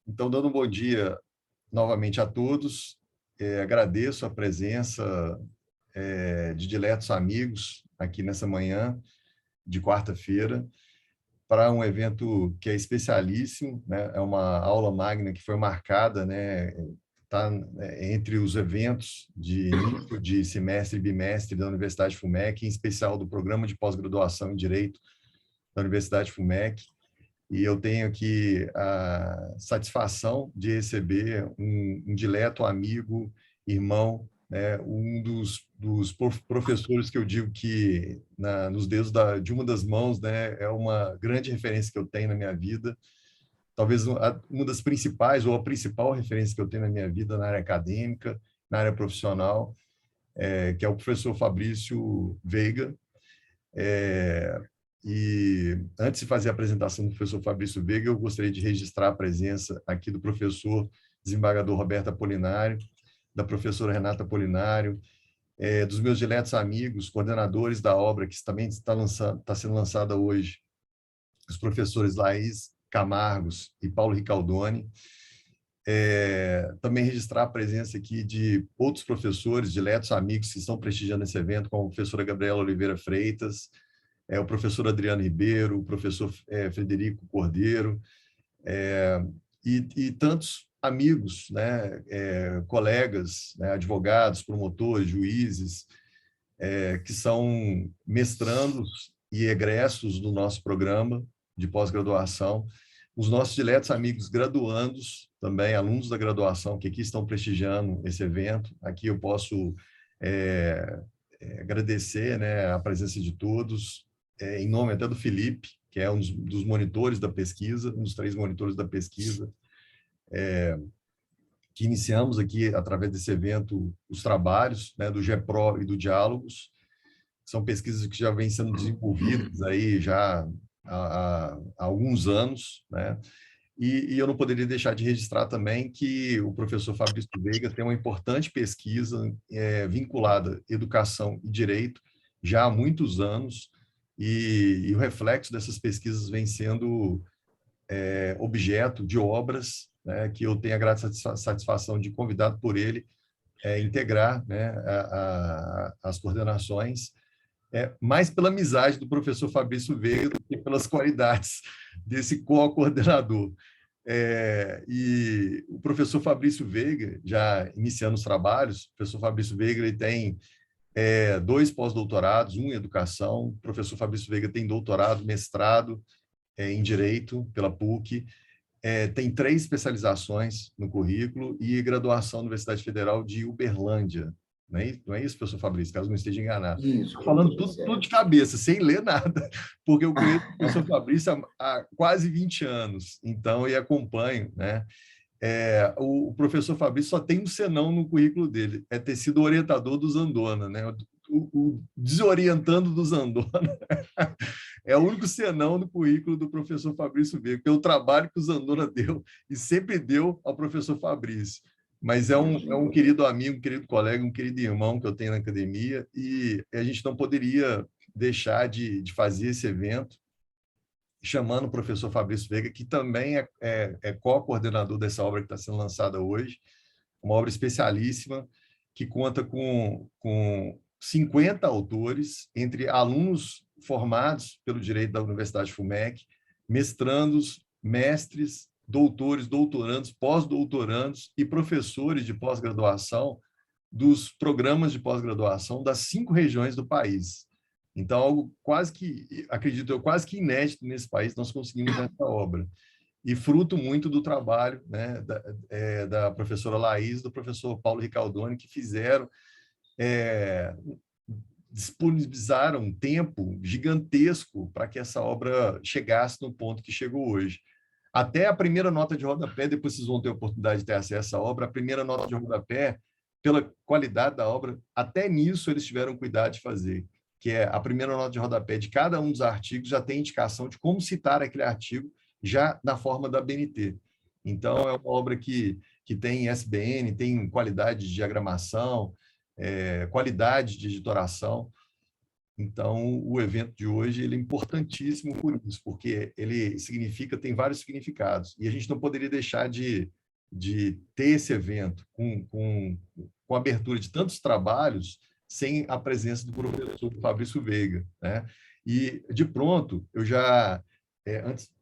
Então, dando um bom dia novamente a todos, agradeço a presença de diletos amigos aqui nessa manhã de quarta-feira para um evento que é especialíssimo, né? É uma aula magna que foi marcada, né? Tá entre os eventos de início de semestre e bimestre da Universidade FUMEC, em especial do Programa de Pós-Graduação em Direito da Universidade FUMEC. E eu tenho aqui a satisfação de receber um dileto amigo, irmão, né, um dos professores que eu digo que, nos dedos de uma das mãos, né, é uma grande referência que eu tenho na minha vida, talvez uma das principais, ou a principal referência que eu tenho na minha vida na área acadêmica, na área profissional, que é o professor Fabrício Veiga. E antes de fazer a apresentação do professor Fabrício Veiga, eu gostaria de registrar a presença aqui do professor desembargador Roberto Apolinário, da professora Renata Apolinário, dos meus diletos amigos, coordenadores da obra que também está sendo lançada hoje, os professores Laís Camargos e Paulo Ricaldoni. Também registrar a presença aqui de outros professores, diletos amigos que estão prestigiando esse evento, como a professora Gabriela Oliveira Freitas, o professor Adriano Ribeiro, o professor Frederico Cordeiro, e tantos amigos, né, colegas, né, advogados, promotores, juízes, que são mestrandos e egressos do nosso programa de pós-graduação, os nossos diletos amigos graduandos, também alunos da graduação que aqui estão prestigiando esse evento. Aqui eu posso agradecer, né, a presença de todos, em nome até do Felipe, que é um dos monitores da pesquisa, um dos 3 monitores da pesquisa, que iniciamos aqui, através desse evento, os trabalhos, né, do GEPRO e do Diálogos. São pesquisas que já vêm sendo desenvolvidas aí já há alguns anos, né? E eu não poderia deixar de registrar também que o professor Fabrício Veiga tem uma importante pesquisa vinculada à educação e direito já há muitos anos, e o reflexo dessas pesquisas vem sendo objeto de obras, né, que eu tenho a grata satisfação de, convidado por ele, integrar, né, as coordenações, mais pela amizade do professor Fabrício Veiga do que pelas qualidades desse co-coordenador. E o professor Fabrício Veiga, já iniciando os trabalhos, o professor Fabrício Veiga ele tem 2 pós-doutorados, um em educação, o professor Fabrício Veiga tem doutorado, mestrado em Direito pela PUC, tem 3 especializações no currículo e graduação na Universidade Federal de Uberlândia. Não é isso, professor Fabrício, caso não esteja enganado. Isso, Estou falando tudo de cabeça, sem ler nada, porque eu conheço o professor Fabrício há quase 20 anos, então, e acompanho, né? O professor Fabrício só tem um senão no currículo dele, é ter sido orientador do Zandona, né? O desorientando do Zandona. É o único senão no currículo do professor Fabrício Veiga, pelo trabalho que o Zandona deu e sempre deu ao professor Fabrício. Mas é um querido amigo, um querido colega, um querido irmão que eu tenho na academia, e a gente não poderia deixar de fazer esse evento chamando o professor Fabrício Veiga, que também é co-coordenador dessa obra que está sendo lançada hoje, uma obra especialíssima, que conta com 50 autores, entre alunos formados pelo direito da Universidade FUMEC, mestrandos, mestres, doutores, doutorandos, pós-doutorandos e professores de pós-graduação dos programas de pós-graduação das 5 regiões do país. Então, algo quase que, acredito eu, quase que inédito nesse país, nós conseguimos essa obra. E fruto muito do trabalho, né, da professora Laís, do professor Paulo Ricaldoni, que fizeram, disponibilizaram um tempo gigantesco para que essa obra chegasse no ponto que chegou hoje. Até a primeira nota de rodapé, depois vocês vão ter a oportunidade de ter acesso à obra, a primeira nota de rodapé, pela qualidade da obra, até nisso eles tiveram cuidado de fazer, que é a primeira nota de rodapé de cada um dos artigos já tem indicação de como citar aquele artigo já na forma da BNT. Então, é uma obra que tem SBN, tem qualidade de diagramação, qualidade de editoração. Então, o evento de hoje ele é importantíssimo por isso, porque ele significa, tem vários significados, e a gente não poderia deixar de ter esse evento com a abertura de tantos trabalhos sem a presença do professor Fabrício Veiga, né? E, de pronto, eu já,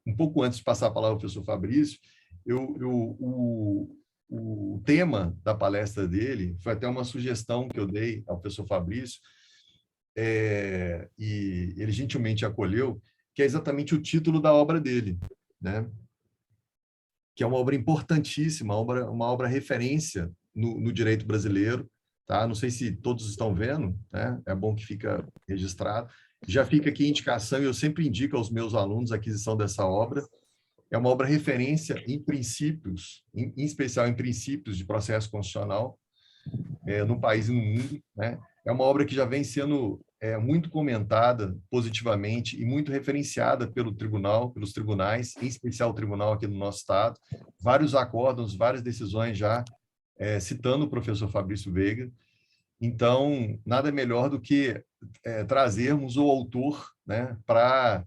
um pouco antes de passar a palavra ao professor Fabrício, o tema da palestra dele foi até uma sugestão que eu dei ao professor Fabrício, e ele gentilmente acolheu, que é exatamente o título da obra dele, né? Que é uma obra importantíssima, uma obra referência no direito brasileiro. Tá? Não sei se todos estão vendo, né? É bom que fica registrado. Já fica aqui a indicação, e eu sempre indico aos meus alunos a aquisição dessa obra. É uma obra referência em princípios, em especial em princípios de processo constitucional, no país e no mundo, né? É uma obra que já vem sendo muito comentada positivamente e muito referenciada pelo tribunal, pelos tribunais, em especial o tribunal aqui no nosso estado. Vários acórdãos, várias decisões já citando o professor Fabrício Veiga. Então, nada melhor do que trazermos o autor, né, para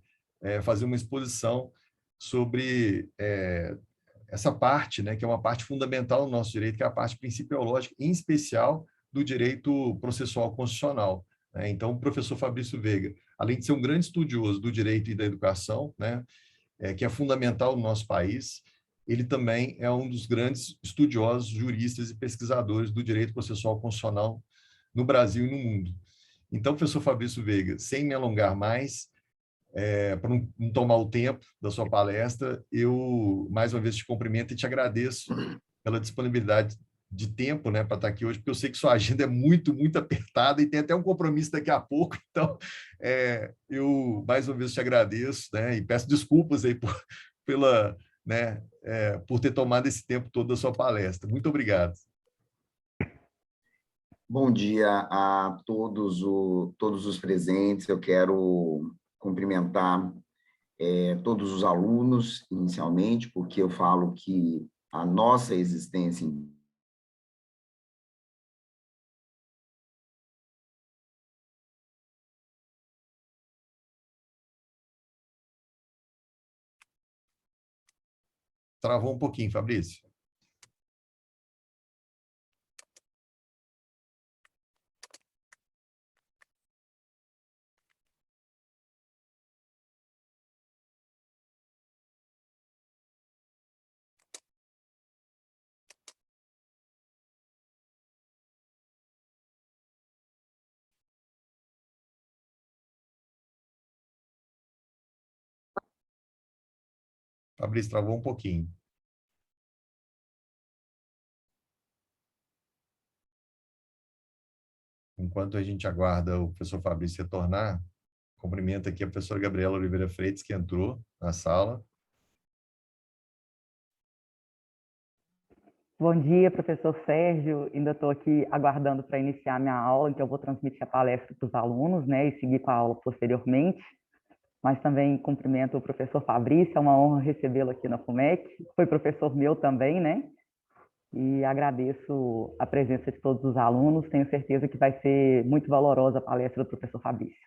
fazer uma exposição sobre essa parte, né, que é uma parte fundamental do nosso direito, que é a parte principiológica, em especial do direito processual constitucional, né? Então, o professor Fabrício Veiga, além de ser um grande estudioso do direito e da educação, né, que é fundamental no nosso país, ele também é um dos grandes estudiosos, juristas e pesquisadores do direito processual constitucional no Brasil e no mundo. Então, professor Fabrício Veiga, sem me alongar mais, para não tomar o tempo da sua palestra, eu mais uma vez te cumprimento e te agradeço pela disponibilidade de tempo, né, para estar aqui hoje, porque eu sei que sua agenda é muito, muito apertada e tem até um compromisso daqui a pouco. Então, eu mais uma vez te agradeço, né, e peço desculpas aí pela, né, por ter tomado esse tempo todo da sua palestra. Muito obrigado. Bom dia a todos os presentes. Eu quero cumprimentar todos os alunos, inicialmente, porque eu falo que a nossa existência Travou um pouquinho, Fabrício. Fabrício, travou um pouquinho. Enquanto a gente aguarda o professor Fabrício retornar, cumprimento aqui a professora Gabriela Oliveira Freitas, que entrou na sala. Bom dia, professor Sérgio. Ainda estou aqui aguardando para iniciar minha aula, então eu vou transmitir a palestra para os alunos, né, e seguir com a aula posteriormente. Mas também cumprimento o professor Fabrício, é uma honra recebê-lo aqui na FUMEC. Foi professor meu também, né? E agradeço a presença de todos os alunos. Tenho certeza que vai ser muito valorosa a palestra do professor Fabrício.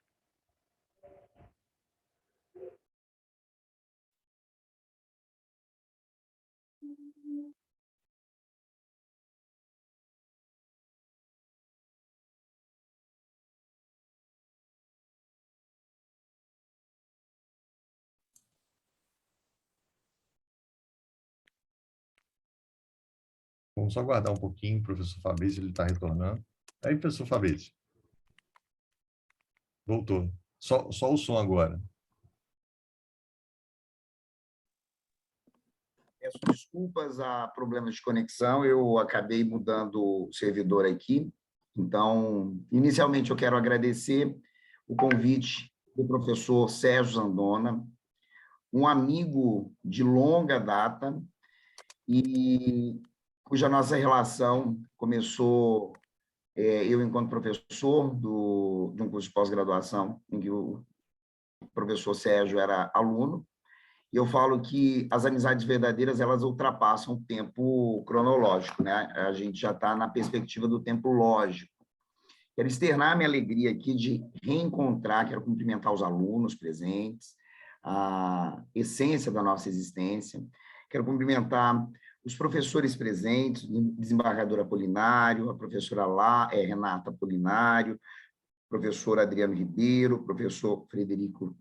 Vamos só aguardar um pouquinho, o professor Fabrício, ele está retornando. Aí, professor Fabrício. Voltou. Só o som agora. Peço desculpas a problemas de conexão, eu acabei mudando o servidor aqui. Então, inicialmente, eu quero agradecer o convite do professor Sérgio Zandona, um amigo de longa data e cuja nossa relação começou, eu enquanto professor de um curso de pós-graduação, em que o professor Sérgio era aluno. E eu falo que as amizades verdadeiras, elas ultrapassam o tempo cronológico, né? A gente já está na perspectiva do tempo lógico. Quero externar minha alegria aqui de reencontrar, quero cumprimentar os alunos presentes, a essência da nossa existência. Quero cumprimentar os professores presentes, o desembargador Apolinário, a professora Renata Apolinário, professor Adriano Ribeiro, professor Frederico,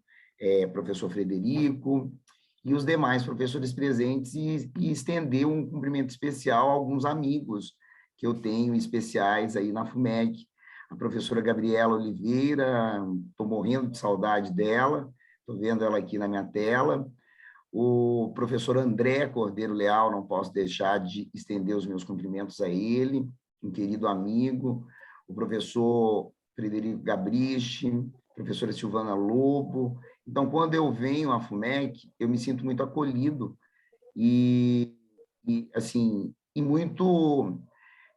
e os demais professores presentes, e estender um cumprimento especial a alguns amigos que eu tenho especiais aí na FUMEC. A professora Gabriela Oliveira, estou morrendo de saudade dela, estou vendo ela aqui na minha tela. O professor André Cordeiro Leal, não posso deixar de estender os meus cumprimentos a ele, um querido amigo. O professor Frederico Gabriche, professora Silvana Lobo. Então, quando eu venho à FUMEC, eu me sinto muito acolhido assim, muito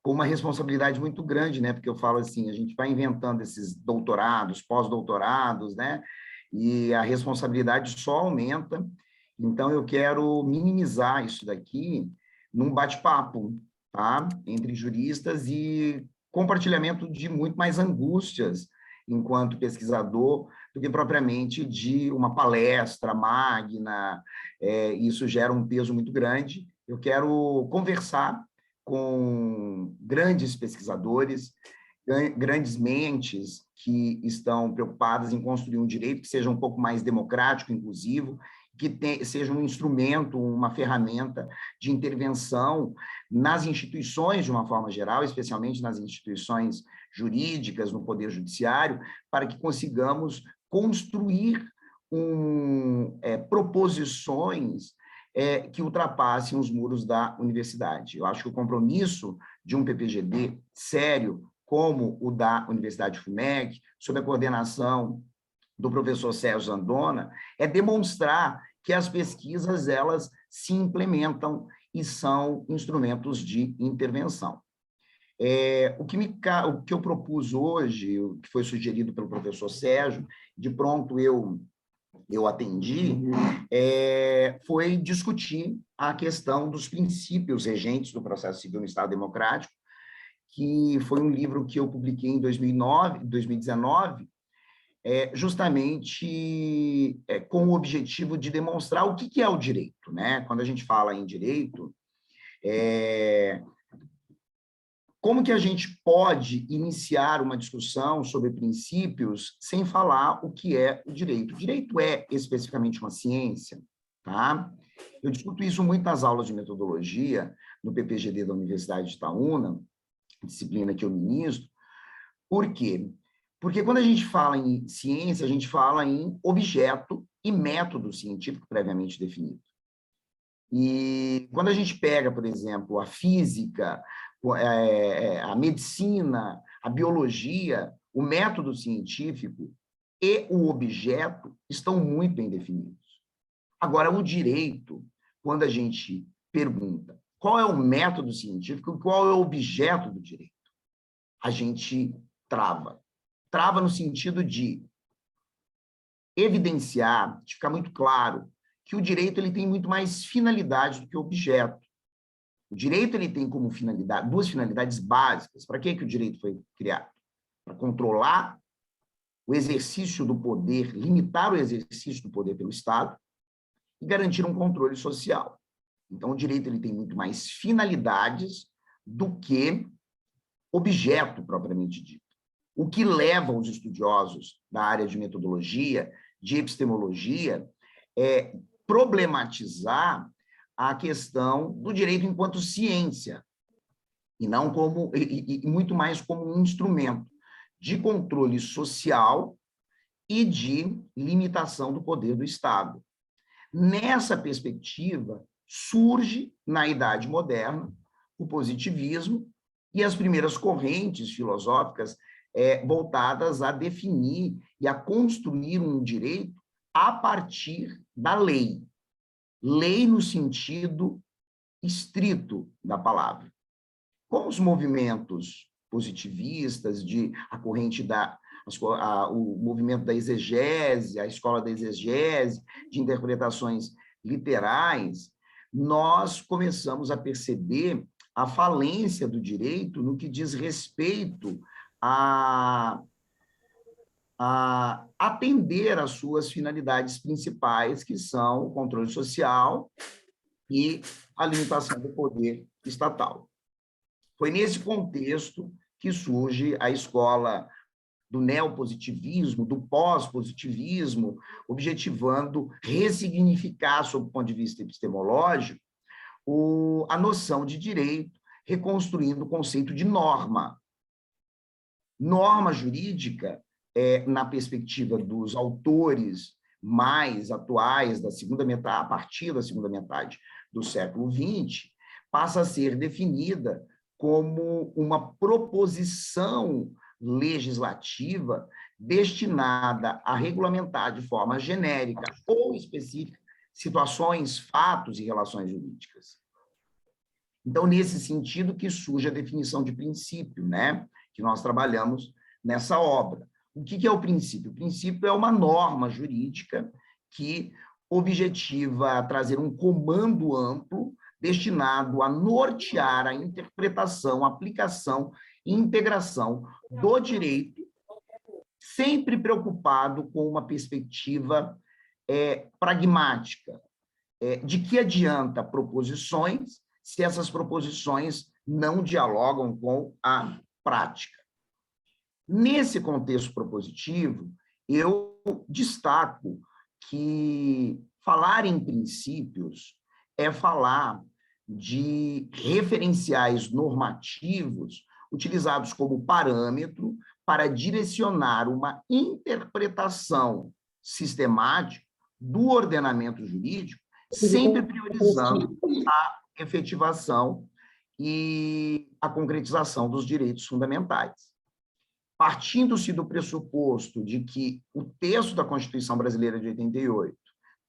com uma responsabilidade muito grande, né? Porque eu falo assim, a gente vai inventando esses doutorados, pós-doutorados, né? E a responsabilidade só aumenta. Então, eu quero minimizar isso daqui num bate-papo, tá? Entre juristas e compartilhamento de muito mais angústias enquanto pesquisador do que propriamente de uma palestra magna. Isso gera um peso muito grande. Eu quero conversar com grandes pesquisadores, grandes mentes que estão preocupadas em construir um direito que seja um pouco mais democrático, inclusivo, que seja um instrumento, uma ferramenta de intervenção nas instituições, de uma forma geral, especialmente nas instituições jurídicas, no Poder Judiciário, para que consigamos construir proposições que ultrapassem os muros da universidade. Eu acho que o compromisso de um PPGD sério, como o da Universidade FUMEC, sob a coordenação do professor Sérgio Zandona, é demonstrar que as pesquisas elas se implementam e são instrumentos de intervenção. O que eu propus hoje, o que foi sugerido pelo professor Sérgio, de pronto eu atendi, foi discutir a questão dos princípios regentes do processo civil no Estado Democrático, que foi um livro que eu publiquei em 2019, justamente com o objetivo de demonstrar o que é o direito, né? Quando a gente fala em direito, como que a gente pode iniciar uma discussão sobre princípios sem falar o que é o direito? O direito é especificamente uma ciência, tá? Eu discuto isso muito nas aulas de metodologia, no PPGD da Universidade de Itaúna, disciplina que eu ministro. Por quê? Porque quando a gente fala em ciência, a gente fala em objeto e método científico previamente definido. E quando a gente pega, por exemplo, a física, a medicina, a biologia, o método científico e o objeto estão muito bem definidos. Agora, o direito, quando a gente pergunta qual é o método científico, qual é o objeto do direito, a gente trava. Trava no sentido de evidenciar, de ficar muito claro, que o direito ele tem muito mais finalidade do que objeto. O direito ele tem como finalidade, duas finalidades básicas. Para que o direito foi criado? Para controlar o exercício do poder, limitar o exercício do poder pelo Estado e garantir um controle social. Então, o direito ele tem muito mais finalidades do que objeto propriamente dito. O que leva os estudiosos da área de metodologia, de epistemologia, é problematizar a questão do direito enquanto ciência, e não como e muito mais como um instrumento de controle social e de limitação do poder do Estado. Nessa perspectiva, surge, na Idade Moderna, o positivismo e as primeiras correntes filosóficas voltadas a definir e a construir um direito a partir da lei. Lei no sentido estrito da palavra. Com os movimentos positivistas, a corrente o movimento da exegese, a escola da exegese, de interpretações literais, nós começamos a perceber a falência do direito no que diz respeito a atender às suas finalidades principais, que são o controle social e a limitação do poder estatal. Foi nesse contexto que surge a escola do neopositivismo, do pós-positivismo, objetivando ressignificar, sob o ponto de vista epistemológico, a noção de direito, reconstruindo o conceito de norma. Norma jurídica, na perspectiva dos autores mais atuais, da segunda metade, a partir da segunda metade do século XX, passa a ser definida como uma proposição legislativa destinada a regulamentar de forma genérica ou específica situações, fatos e relações jurídicas. Então, nesse sentido que surge a definição de princípio, né, que nós trabalhamos nessa obra. O que é o princípio? O princípio é uma norma jurídica que objetiva trazer um comando amplo destinado a nortear a interpretação, aplicação e integração do direito, sempre preocupado com uma perspectiva pragmática. De que adianta proposições se essas proposições não dialogam com a prática? Nesse contexto propositivo, eu destaco que falar em princípios é falar de referenciais normativos utilizados como parâmetro para direcionar uma interpretação sistemática do ordenamento jurídico, sempre priorizando a efetivação e a concretização dos direitos fundamentais. Partindo-se do pressuposto de que o texto da Constituição Brasileira de 88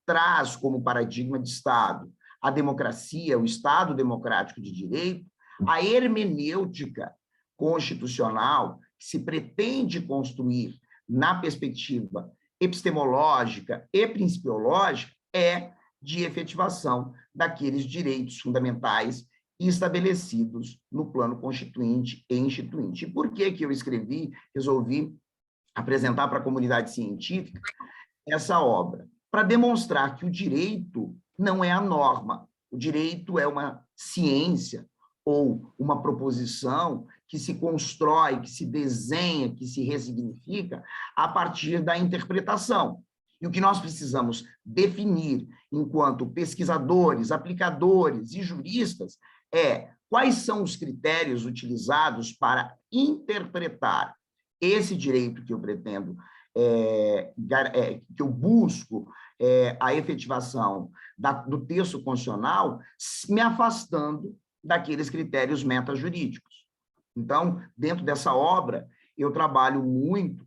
traz como paradigma de Estado a democracia, o Estado democrático de direito, a hermenêutica constitucional que se pretende construir na perspectiva epistemológica e principiológica é de efetivação daqueles direitos fundamentais estabelecidos no plano constituinte e instituinte. E por que eu resolvi apresentar para a comunidade científica essa obra? Para demonstrar que o direito não é a norma, o direito é uma ciência ou uma proposição que se constrói, que se desenha, que se ressignifica a partir da interpretação. E o que nós precisamos definir enquanto pesquisadores, aplicadores e juristas quais são os critérios utilizados para interpretar esse direito que eu pretendo, que eu busco a efetivação do texto constitucional, me afastando daqueles critérios metajurídicos. Então, dentro dessa obra, eu trabalho muito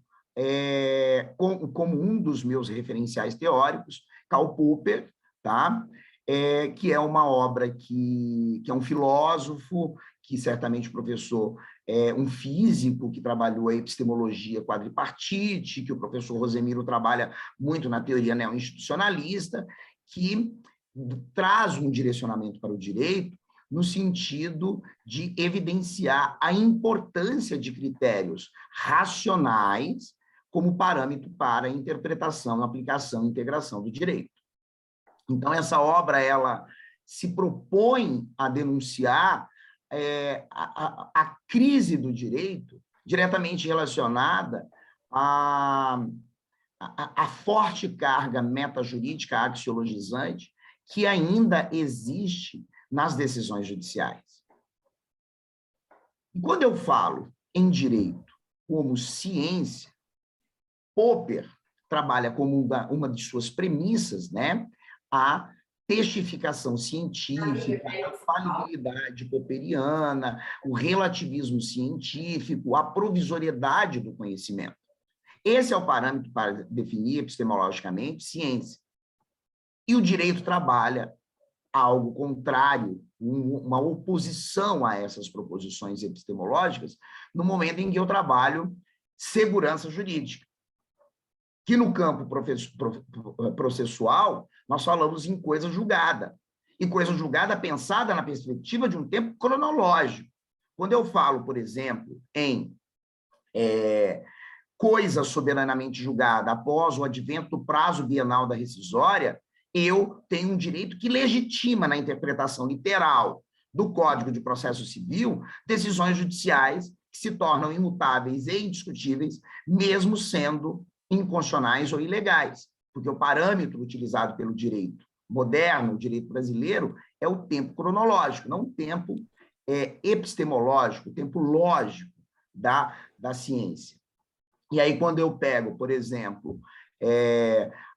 como um dos meus referenciais teóricos, Karl Popper, tá? Que é uma obra que é um filósofo, que certamente professor, um físico que trabalhou a epistemologia quadripartite, que o professor Rosemiro trabalha muito na teoria neo-institucionalista, que traz um direcionamento para o direito no sentido de evidenciar a importância de critérios racionais como parâmetro para a interpretação, aplicação e integração do direito. Então, essa obra ela se propõe a denunciar a crise do direito diretamente relacionada à forte carga metajurídica axiologizante que ainda existe nas decisões judiciais. E quando eu falo em direito como ciência, Popper trabalha como uma de suas premissas, né, a testificação científica, a falibilidade popperiana, o relativismo científico, a provisoriedade do conhecimento. Esse é o parâmetro para definir epistemologicamente ciência. E o direito trabalha algo contrário, uma oposição a essas proposições epistemológicas, no momento em que eu trabalho segurança jurídica. Que no campo processual, nós falamos em coisa julgada. E coisa julgada pensada na perspectiva de um tempo cronológico. Quando eu falo, por exemplo, em coisa soberanamente julgada após o advento do prazo bienal da rescisória, eu tenho um direito que legitima, na interpretação literal do Código de Processo Civil, decisões judiciais que se tornam imutáveis e indiscutíveis, mesmo sendo inconstitucionais ou ilegais, porque o parâmetro utilizado pelo direito moderno, o direito brasileiro, é o tempo cronológico, não o tempo epistemológico, o tempo lógico da ciência. E aí, quando eu pego, por exemplo,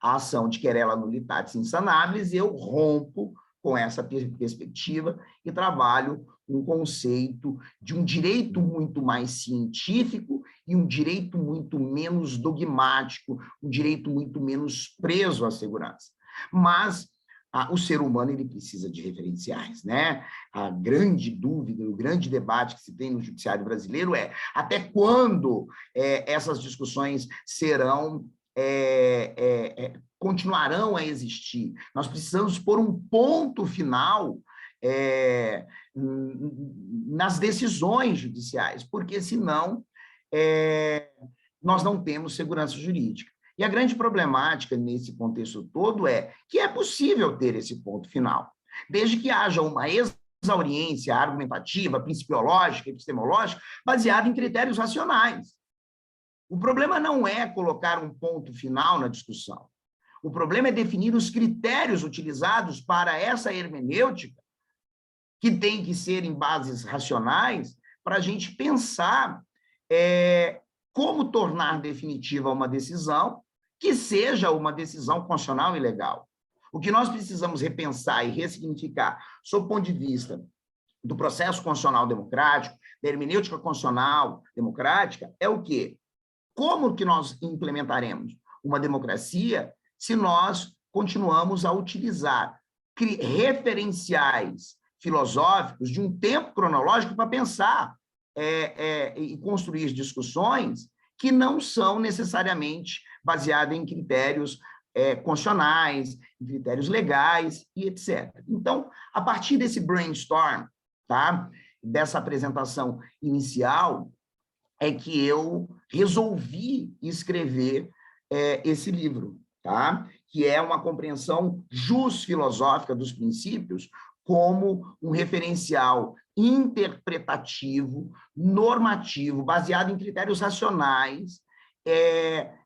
a ação de querela nullitatis insanabilis, eu rompo com essa perspectiva e trabalho um conceito de um direito muito mais científico e um direito muito menos dogmático, um direito muito menos preso à segurança. Mas o ser humano ele precisa de referenciais, né? A grande dúvida, o grande debate que se tem no judiciário brasileiro é até quando essas discussões serão continuarão a existir. Nós precisamos pôr um ponto final nas decisões judiciais, porque senão nós não temos segurança jurídica. E a grande problemática nesse contexto todo é que é possível ter esse ponto final, desde que haja uma exauriência argumentativa, principiológica, epistemológica, baseada em critérios racionais. O problema não é colocar um ponto final na discussão. O problema é definir os critérios utilizados para essa hermenêutica, que tem que ser em bases racionais, para a gente pensar como tornar definitiva uma decisão que seja uma decisão constitucional e legal. O que nós precisamos repensar e ressignificar, sob o ponto de vista do processo constitucional democrático, da hermenêutica constitucional democrática, é o quê? Como que nós implementaremos uma democracia se nós continuamos a utilizar referenciais filosóficos de um tempo cronológico para pensar e construir discussões que não são necessariamente baseadas em critérios constitucionais, em critérios legais e etc. Então, a partir desse brainstorm, tá? Dessa apresentação inicial, é que eu resolvi escrever esse livro, tá? Que é uma compreensão filosófica dos princípios como um referencial interpretativo, normativo, baseado em critérios racionais,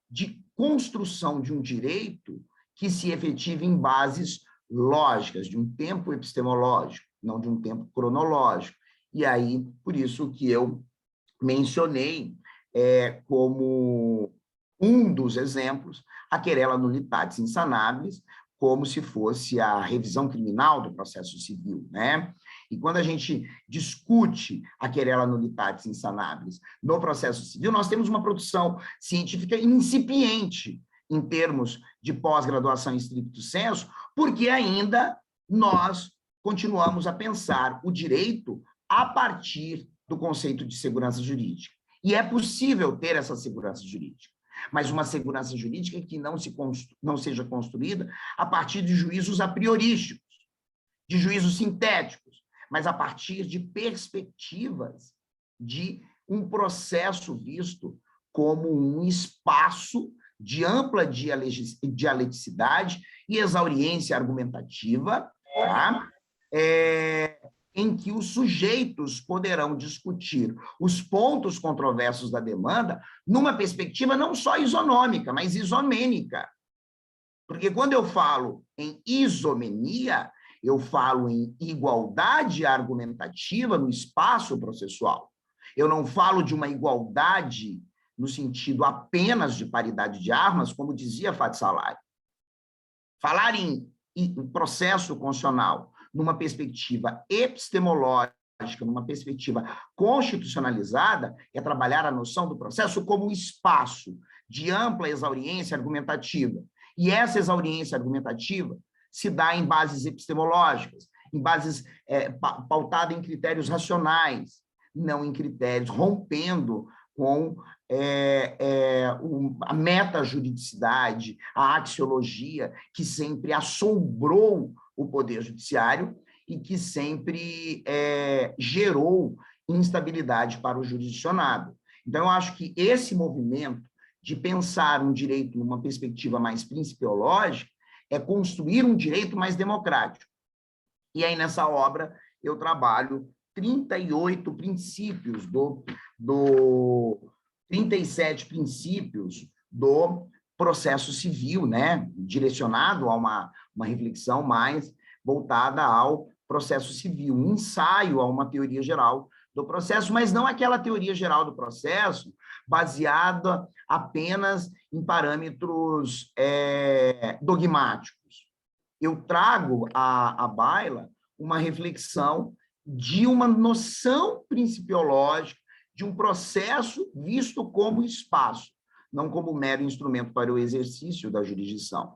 de construção de um direito que se efetive em bases lógicas, de um tempo epistemológico, não de um tempo cronológico. E aí, por isso que eu mencionei como um dos exemplos a querela nullitatis insanabilis, como se fosse a revisão criminal do processo civil, né? E quando a gente discute a querela nullitatis insanabilis no processo civil, nós temos uma produção científica incipiente em termos de pós-graduação em stricto sensu, porque ainda nós continuamos a pensar o direito a partir do conceito de segurança jurídica. E é possível ter essa segurança jurídica, mas uma segurança jurídica que não seja construída a partir de juízos a priorísticos, de juízos sintéticos, mas a partir de perspectivas de um processo visto como um espaço de ampla dialeticidade e exauriência argumentativa, tá? Em que os sujeitos poderão discutir os pontos controversos da demanda numa perspectiva não só isonômica, mas isomênica. Porque quando eu falo em isomenia, eu falo em igualdade argumentativa no espaço processual. Eu não falo de uma igualdade no sentido apenas de paridade de armas, como dizia Fadi Salari. Falar em processo constitucional numa perspectiva epistemológica, numa perspectiva constitucionalizada, é trabalhar a noção do processo como um espaço de ampla exauriência argumentativa. E essa exauriência argumentativa se dá em bases epistemológicas, em bases pautada em critérios racionais, não em critérios, rompendo com a metajuridicidade, a axiologia, que sempre assombrou o Poder Judiciário e que sempre gerou instabilidade para o jurisdicionado. Então, eu acho que esse movimento de pensar um direito numa perspectiva mais principiológica é construir um direito mais democrático. E aí, nessa obra, eu trabalho 38 princípios 37 princípios do processo civil, né? Direcionado a uma reflexão mais voltada ao processo civil, um ensaio a uma teoria geral do processo, mas não aquela teoria geral do processo baseada apenas em parâmetros dogmáticos. Eu trago à baila uma reflexão de uma noção principiológica de um processo visto como espaço, não como mero instrumento para o exercício da jurisdição.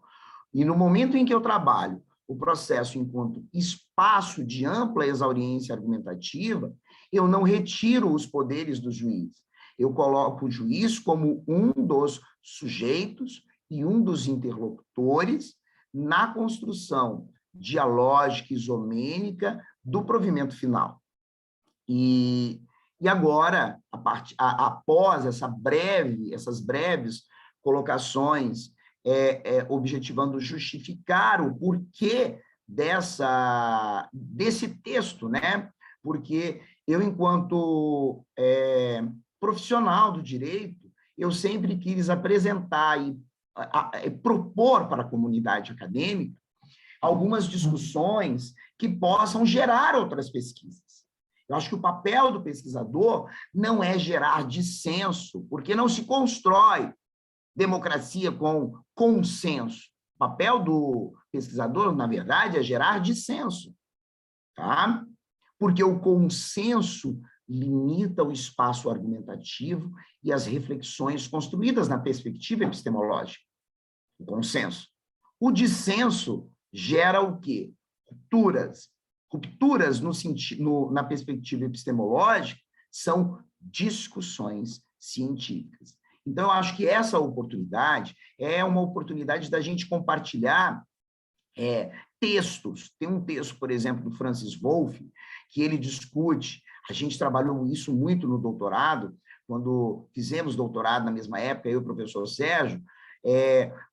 E no momento em que eu trabalho o processo enquanto espaço de ampla exauriência argumentativa, eu não retiro os poderes do juiz. Eu coloco o juiz como um dos sujeitos e um dos interlocutores na construção dialógica isomênica do provimento final. E agora, após essas breves colocações, objetivando justificar o porquê desse texto, né? Porque eu, enquanto profissional do direito, eu sempre quis apresentar e propor para a comunidade acadêmica algumas discussões que possam gerar outras pesquisas. Eu acho que o papel do pesquisador não é gerar dissenso, porque não se constrói democracia com consenso. O papel do pesquisador, na verdade, é gerar dissenso, tá? Porque o consenso limita o espaço argumentativo e as reflexões construídas na perspectiva epistemológica. O consenso. O dissenso gera o quê? Rupturas. Rupturas na perspectiva epistemológica são discussões científicas. Então, eu acho que essa oportunidade é uma oportunidade da gente compartilhar textos. Tem um texto, por exemplo, do Francis Wolff, que ele discute, a gente trabalhou isso muito no doutorado, quando fizemos doutorado na mesma época, eu e o professor Sérgio,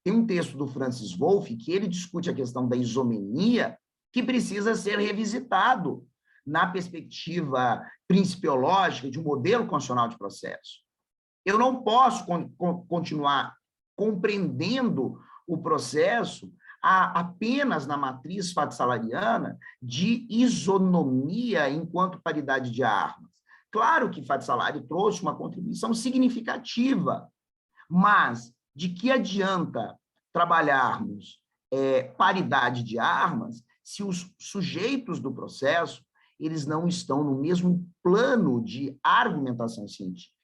tem um texto do Francis Wolff que ele discute a questão da isomenia, que precisa ser revisitado na perspectiva principiológica de um modelo constitucional de processo. Eu não posso continuar compreendendo o processo apenas na matriz fato-salariana de isonomia enquanto paridade de armas. Claro que fato-salário trouxe uma contribuição significativa, mas de que adianta trabalharmos paridade de armas se os sujeitos do processo eles não estão no mesmo plano de argumentação científica?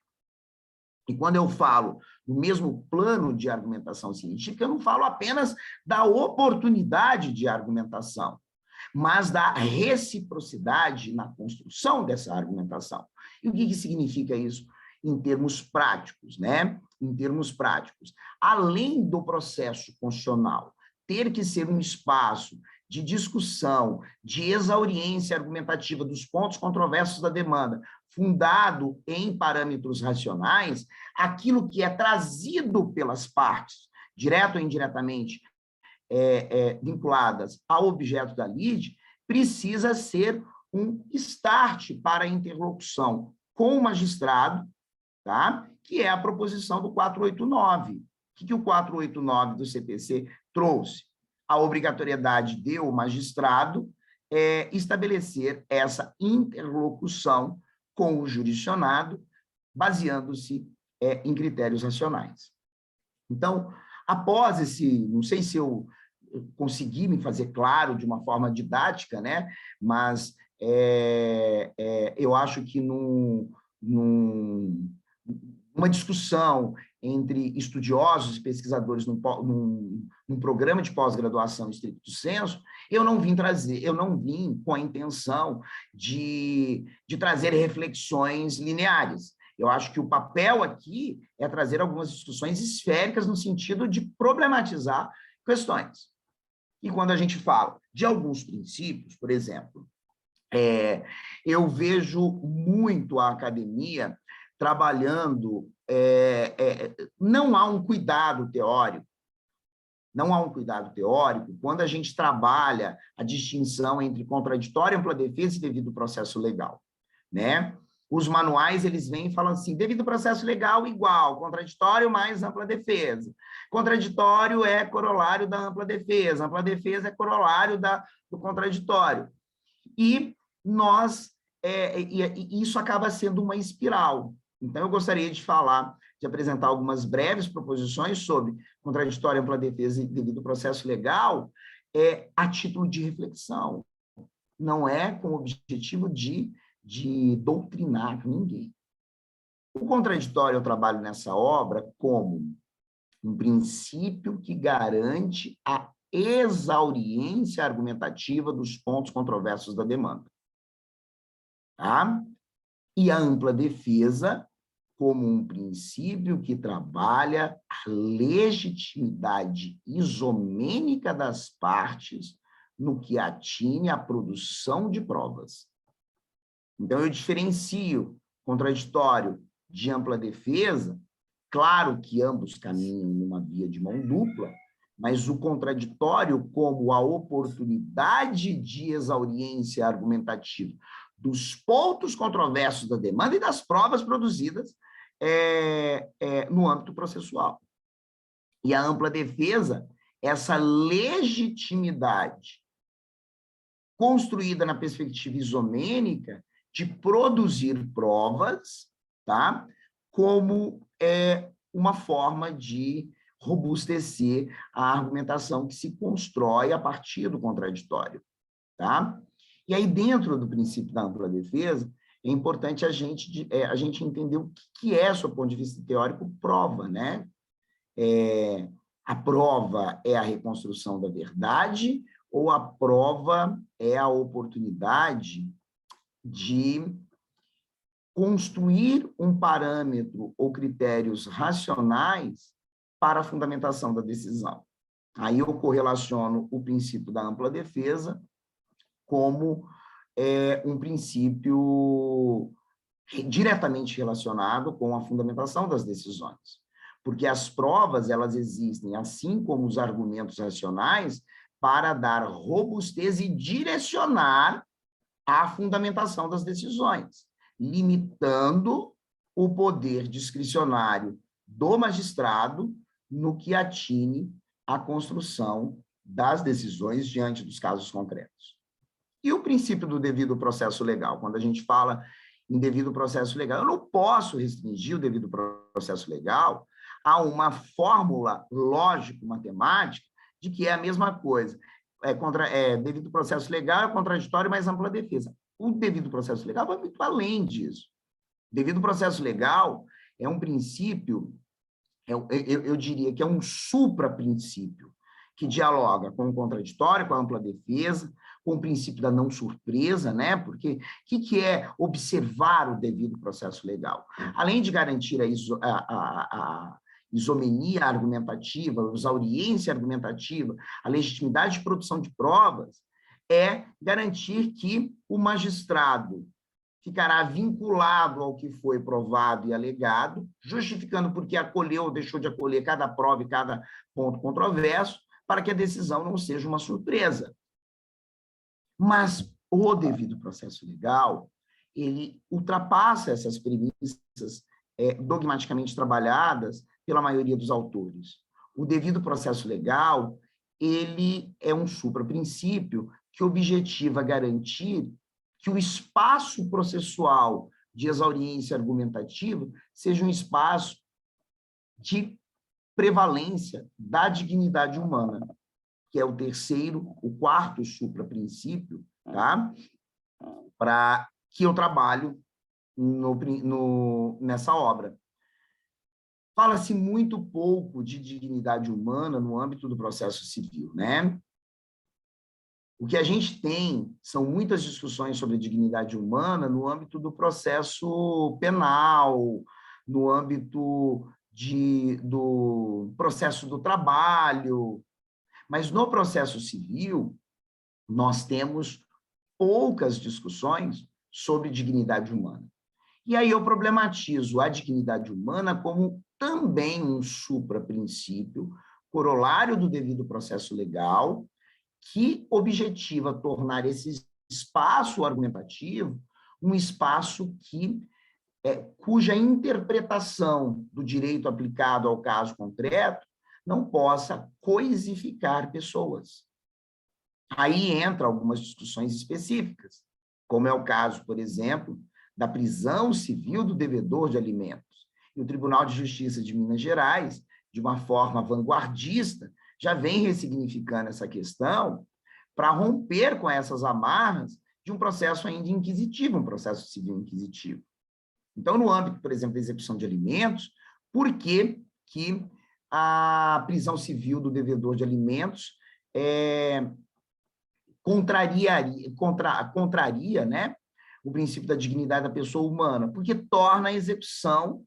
E quando eu falo no mesmo plano de argumentação científica, eu não falo apenas da oportunidade de argumentação, mas da reciprocidade na construção dessa argumentação. E o que significa isso em termos práticos, né? Em termos práticos, além do processo constitucional ter que ser um espaço de discussão, de exauriência argumentativa dos pontos controversos da demanda, fundado em parâmetros racionais, aquilo que é trazido pelas partes, direto ou indiretamente vinculadas ao objeto da lide, precisa ser um start para a interlocução com o magistrado, tá? Que é a proposição do 489. O que o 489 do CPC trouxe? A obrigatoriedade de o magistrado estabelecer essa interlocução com o jurisdicionado, baseando-se em critérios racionais. Então, após não sei se eu consegui me fazer claro de uma forma didática, né? Mas eu acho que numa discussão entre estudiosos e pesquisadores num programa de pós-graduação estricto sensu, eu não vim com a intenção de trazer reflexões lineares. Eu acho que o papel aqui é trazer algumas discussões esféricas no sentido de problematizar questões. E quando a gente fala de alguns princípios, por exemplo, eu vejo muito a academia trabalhando, não há um cuidado teórico, quando a gente trabalha a distinção entre contraditório, ampla defesa e devido processo legal, né? Os manuais, eles vêm e falam assim, devido processo legal igual, contraditório mais ampla defesa. Contraditório é corolário da ampla defesa é corolário do contraditório. E isso acaba sendo uma espiral. Então, eu gostaria de apresentar algumas breves proposições sobre contraditório, ampla defesa e devido processo legal, a título de reflexão. Não é com o objetivo de doutrinar ninguém. O contraditório eu trabalho nessa obra como um princípio que garante a exauriência argumentativa dos pontos controversos da demanda. Tá? E a ampla defesa como um princípio que trabalha a legitimidade isomênica das partes no que atine à produção de provas. Então, eu diferencio contraditório de ampla defesa, claro que ambos caminham numa via de mão dupla, mas o contraditório como a oportunidade de exauriência argumentativa dos pontos controversos da demanda e das provas produzidas no âmbito processual. E a ampla defesa, essa legitimidade construída na perspectiva isomênica de produzir provas, tá? Como uma forma de robustecer a argumentação que se constrói a partir do contraditório. Tá? E aí, dentro do princípio da ampla defesa, é importante a gente entender o que é, do ponto de vista teórico, prova, né? A prova é a reconstrução da verdade ou a prova é a oportunidade de construir um parâmetro ou critérios racionais para a fundamentação da decisão. Aí eu correlaciono o princípio da ampla defesa como um princípio diretamente relacionado com a fundamentação das decisões. Porque as provas, elas existem, assim como os argumentos racionais, para dar robustez e direcionar a fundamentação das decisões, limitando o poder discricionário do magistrado no que atine à construção das decisões diante dos casos concretos. E o princípio do devido processo legal? Quando a gente fala em devido processo legal, eu não posso restringir o devido processo legal a uma fórmula lógico-matemática de que é a mesma coisa. Devido processo legal é contraditório mais ampla defesa. O devido processo legal vai muito além disso. Devido processo legal é um princípio, eu diria que é um supra-princípio, que dialoga com o contraditório, com a ampla defesa, com o princípio da não surpresa, né? Porque o que é observar o devido processo legal? Além de garantir a isomenia argumentativa, a exauriência argumentativa, a legitimidade de produção de provas, é garantir que o magistrado ficará vinculado ao que foi provado e alegado, justificando por que acolheu ou deixou de acolher cada prova e cada ponto controverso, para que a decisão não seja uma surpresa. Mas o devido processo legal, ele ultrapassa essas premissas dogmaticamente trabalhadas pela maioria dos autores. O devido processo legal, ele é um supraprincípio que objetiva garantir que o espaço processual de exauriência argumentativa seja um espaço de prevalência da dignidade humana, que é o quarto supraprincípio, tá? Para que eu trabalho nessa obra. Fala-se muito pouco de dignidade humana no âmbito do processo civil, né? O que a gente tem são muitas discussões sobre dignidade humana no âmbito do processo penal, no âmbito do processo do trabalho, mas no processo civil nós temos poucas discussões sobre dignidade humana. E aí eu problematizo a dignidade humana como também um supraprincípio, corolário do devido processo legal, que objetiva tornar esse espaço argumentativo um espaço cuja interpretação do direito aplicado ao caso concreto não possa coisificar pessoas. Aí entra algumas discussões específicas, como é o caso, por exemplo, da prisão civil do devedor de alimentos. E o Tribunal de Justiça de Minas Gerais, de uma forma vanguardista, já vem ressignificando essa questão para romper com essas amarras de um processo ainda inquisitivo, um processo civil inquisitivo. Então, no âmbito, por exemplo, da execução de alimentos, por que a prisão civil do devedor de alimentos contraria, né, o princípio da dignidade da pessoa humana? Porque torna a execução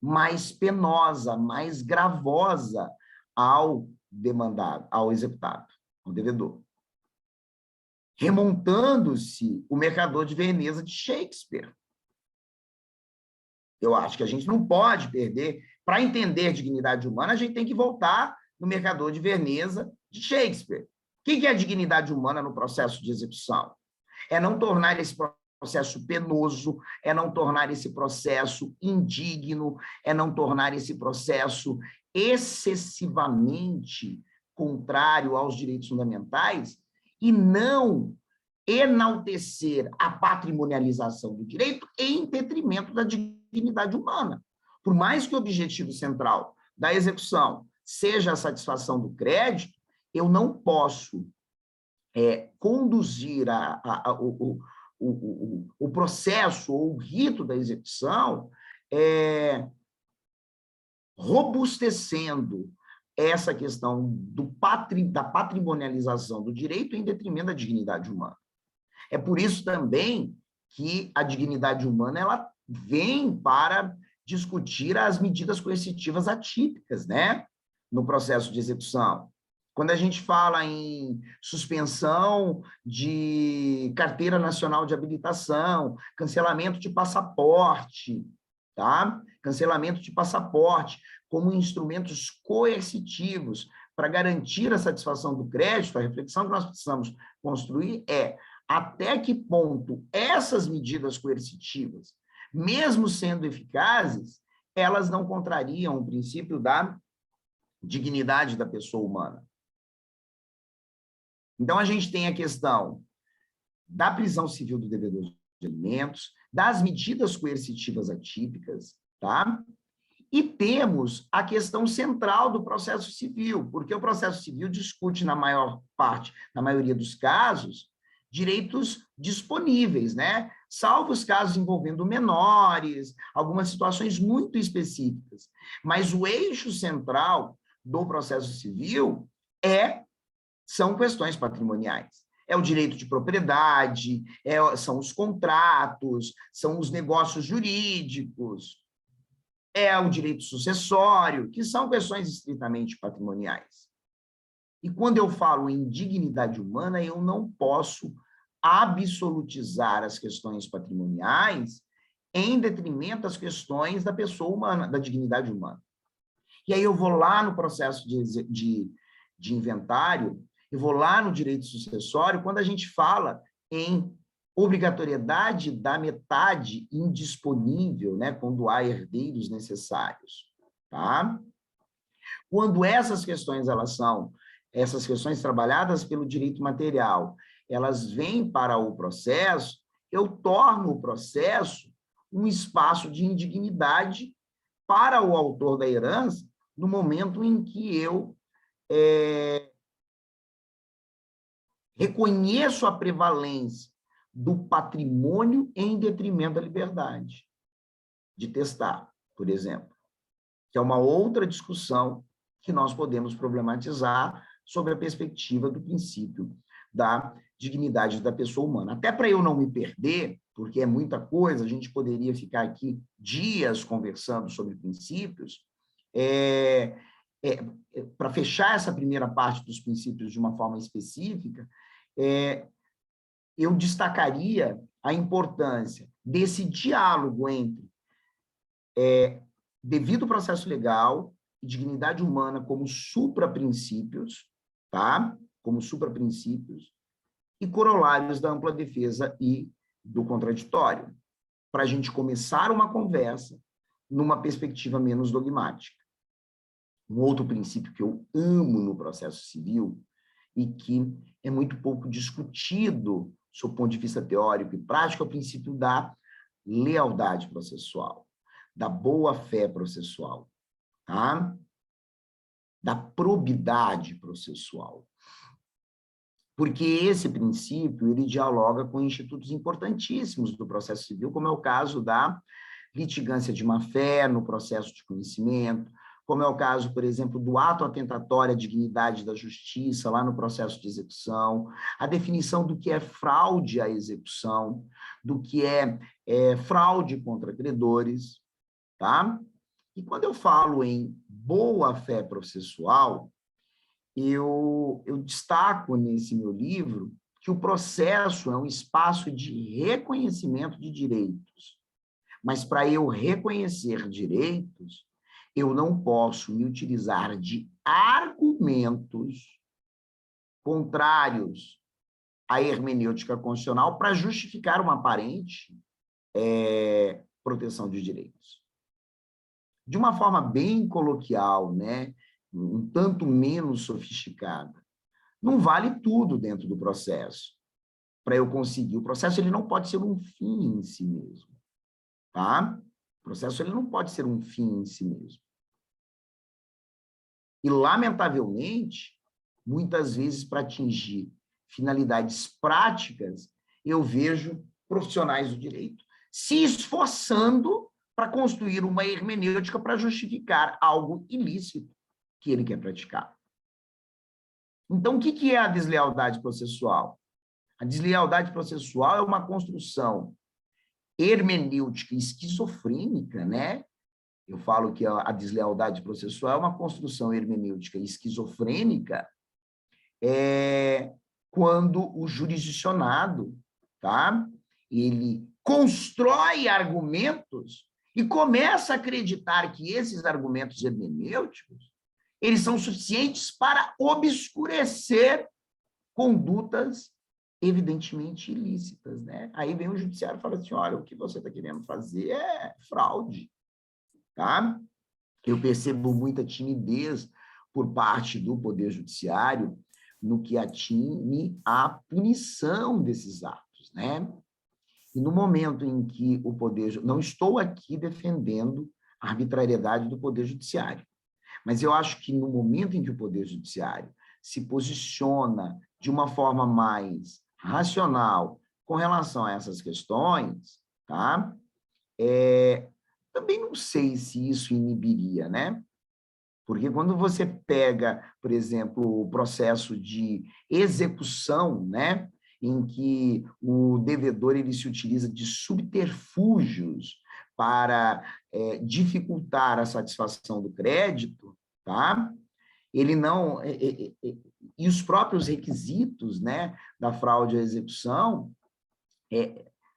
mais penosa, mais gravosa ao demandado, ao executado, ao devedor. Remontando-se o Mercador de Veneza de Shakespeare. Eu acho que a gente não pode perder. Para entender dignidade humana, a gente tem que voltar no Mercador de Veneza de Shakespeare. O que é a dignidade humana no processo de execução? É não tornar esse processo penoso, é não tornar esse processo indigno, é não tornar esse processo excessivamente contrário aos direitos fundamentais e não enaltecer a patrimonialização do direito em detrimento da dignidade humana. Por mais que o objetivo central da execução seja a satisfação do crédito, eu não posso conduzir o processo ou o rito da execução robustecendo essa questão da patrimonialização do direito em detrimento da dignidade humana. É por isso também que a dignidade humana ela vem para discutir as medidas coercitivas atípicas, né, no processo de execução. Quando a gente fala em suspensão de carteira nacional de habilitação, cancelamento de passaporte, tá? Cancelamento de passaporte como instrumentos coercitivos para garantir a satisfação do crédito, a reflexão que nós precisamos construir é até que ponto essas medidas coercitivas, mesmo sendo eficazes, elas não contrariam o princípio da dignidade da pessoa humana. Então, a gente tem a questão da prisão civil do devedor de alimentos, das medidas coercitivas atípicas, tá? E temos a questão central do processo civil, porque o processo civil discute, na maioria dos casos, direitos disponíveis, né? Salvo os casos envolvendo menores, algumas situações muito específicas. Mas o eixo central do processo civil são questões patrimoniais. É o direito de propriedade, são os contratos, são os negócios jurídicos, é o direito sucessório, que são questões estritamente patrimoniais. E quando eu falo em dignidade humana, eu não posso absolutizar as questões patrimoniais em detrimento das questões da pessoa humana, da dignidade humana. E aí eu vou lá no processo de inventário, eu vou lá no direito sucessório, quando a gente fala em obrigatoriedade da metade indisponível, né, quando há herdeiros necessários, tá? Quando essas questões essas questões trabalhadas pelo direito material, elas vêm para o processo, eu torno o processo um espaço de indignidade para o autor da herança no momento em que eu reconheço a prevalência do patrimônio em detrimento da liberdade de testar, por exemplo, que é uma outra discussão que nós podemos problematizar sobre a perspectiva do princípio da dignidade da pessoa humana. Até para eu não me perder, porque é muita coisa, a gente poderia ficar aqui dias conversando sobre princípios, para fechar essa primeira parte dos princípios de uma forma específica, eu destacaria a importância desse diálogo entre devido processo legal e dignidade humana como supraprincípios, tá? Como supraprincípios, e corolários da ampla defesa e do contraditório, para a gente começar uma conversa numa perspectiva menos dogmática. Um outro princípio que eu amo no processo civil e que é muito pouco discutido, sob o ponto de vista teórico e prático, é o princípio da lealdade processual, da boa-fé processual, tá? Da probidade processual. Porque esse princípio, ele dialoga com institutos importantíssimos do processo civil, como é o caso da litigância de má-fé no processo de conhecimento, como é o caso, por exemplo, do ato atentatório à dignidade da justiça, lá no processo de execução, a definição do que é fraude à execução, do que é fraude contra credores, tá? E quando eu falo em boa-fé processual, eu destaco nesse meu livro que o processo é um espaço de reconhecimento de direitos. Mas para eu reconhecer direitos, eu não posso me utilizar de argumentos contrários à hermenêutica constitucional para justificar uma aparente proteção de direitos. De uma forma bem coloquial, né, um tanto menos sofisticada, não vale tudo dentro do processo para eu conseguir. O processo ele não pode ser um fim em si mesmo, tá? O processo ele não pode ser um fim em si mesmo. E, lamentavelmente, muitas vezes, para atingir finalidades práticas, eu vejo profissionais do direito se esforçando para construir uma hermenêutica para justificar algo ilícito que ele quer praticar. Então, o que é a deslealdade processual? A deslealdade processual é uma construção hermenêutica esquizofrênica, né? Eu falo que a deslealdade processual é uma construção hermenêutica esquizofrênica quando o jurisdicionado, tá? Ele constrói argumentos e começa a acreditar que esses argumentos hermenêuticos eles são suficientes para obscurecer condutas evidentemente ilícitas, né? Aí vem o judiciário e fala assim, olha, o que você está querendo fazer é fraude, tá? Eu percebo muita timidez por parte do Poder Judiciário no que atinge à punição desses atos, né? E no momento em que o Poder... Não estou aqui defendendo a arbitrariedade do Poder Judiciário, mas eu acho que no momento em que o Poder Judiciário se posiciona de uma forma mais racional com relação a essas questões, tá? Também não sei se isso inibiria, né? Porque quando você pega, por exemplo, o processo de execução, né, em que o devedor ele se utiliza de subterfúgios para dificultar a satisfação do crédito, tá? Ele não e os próprios requisitos, né, da fraude à execução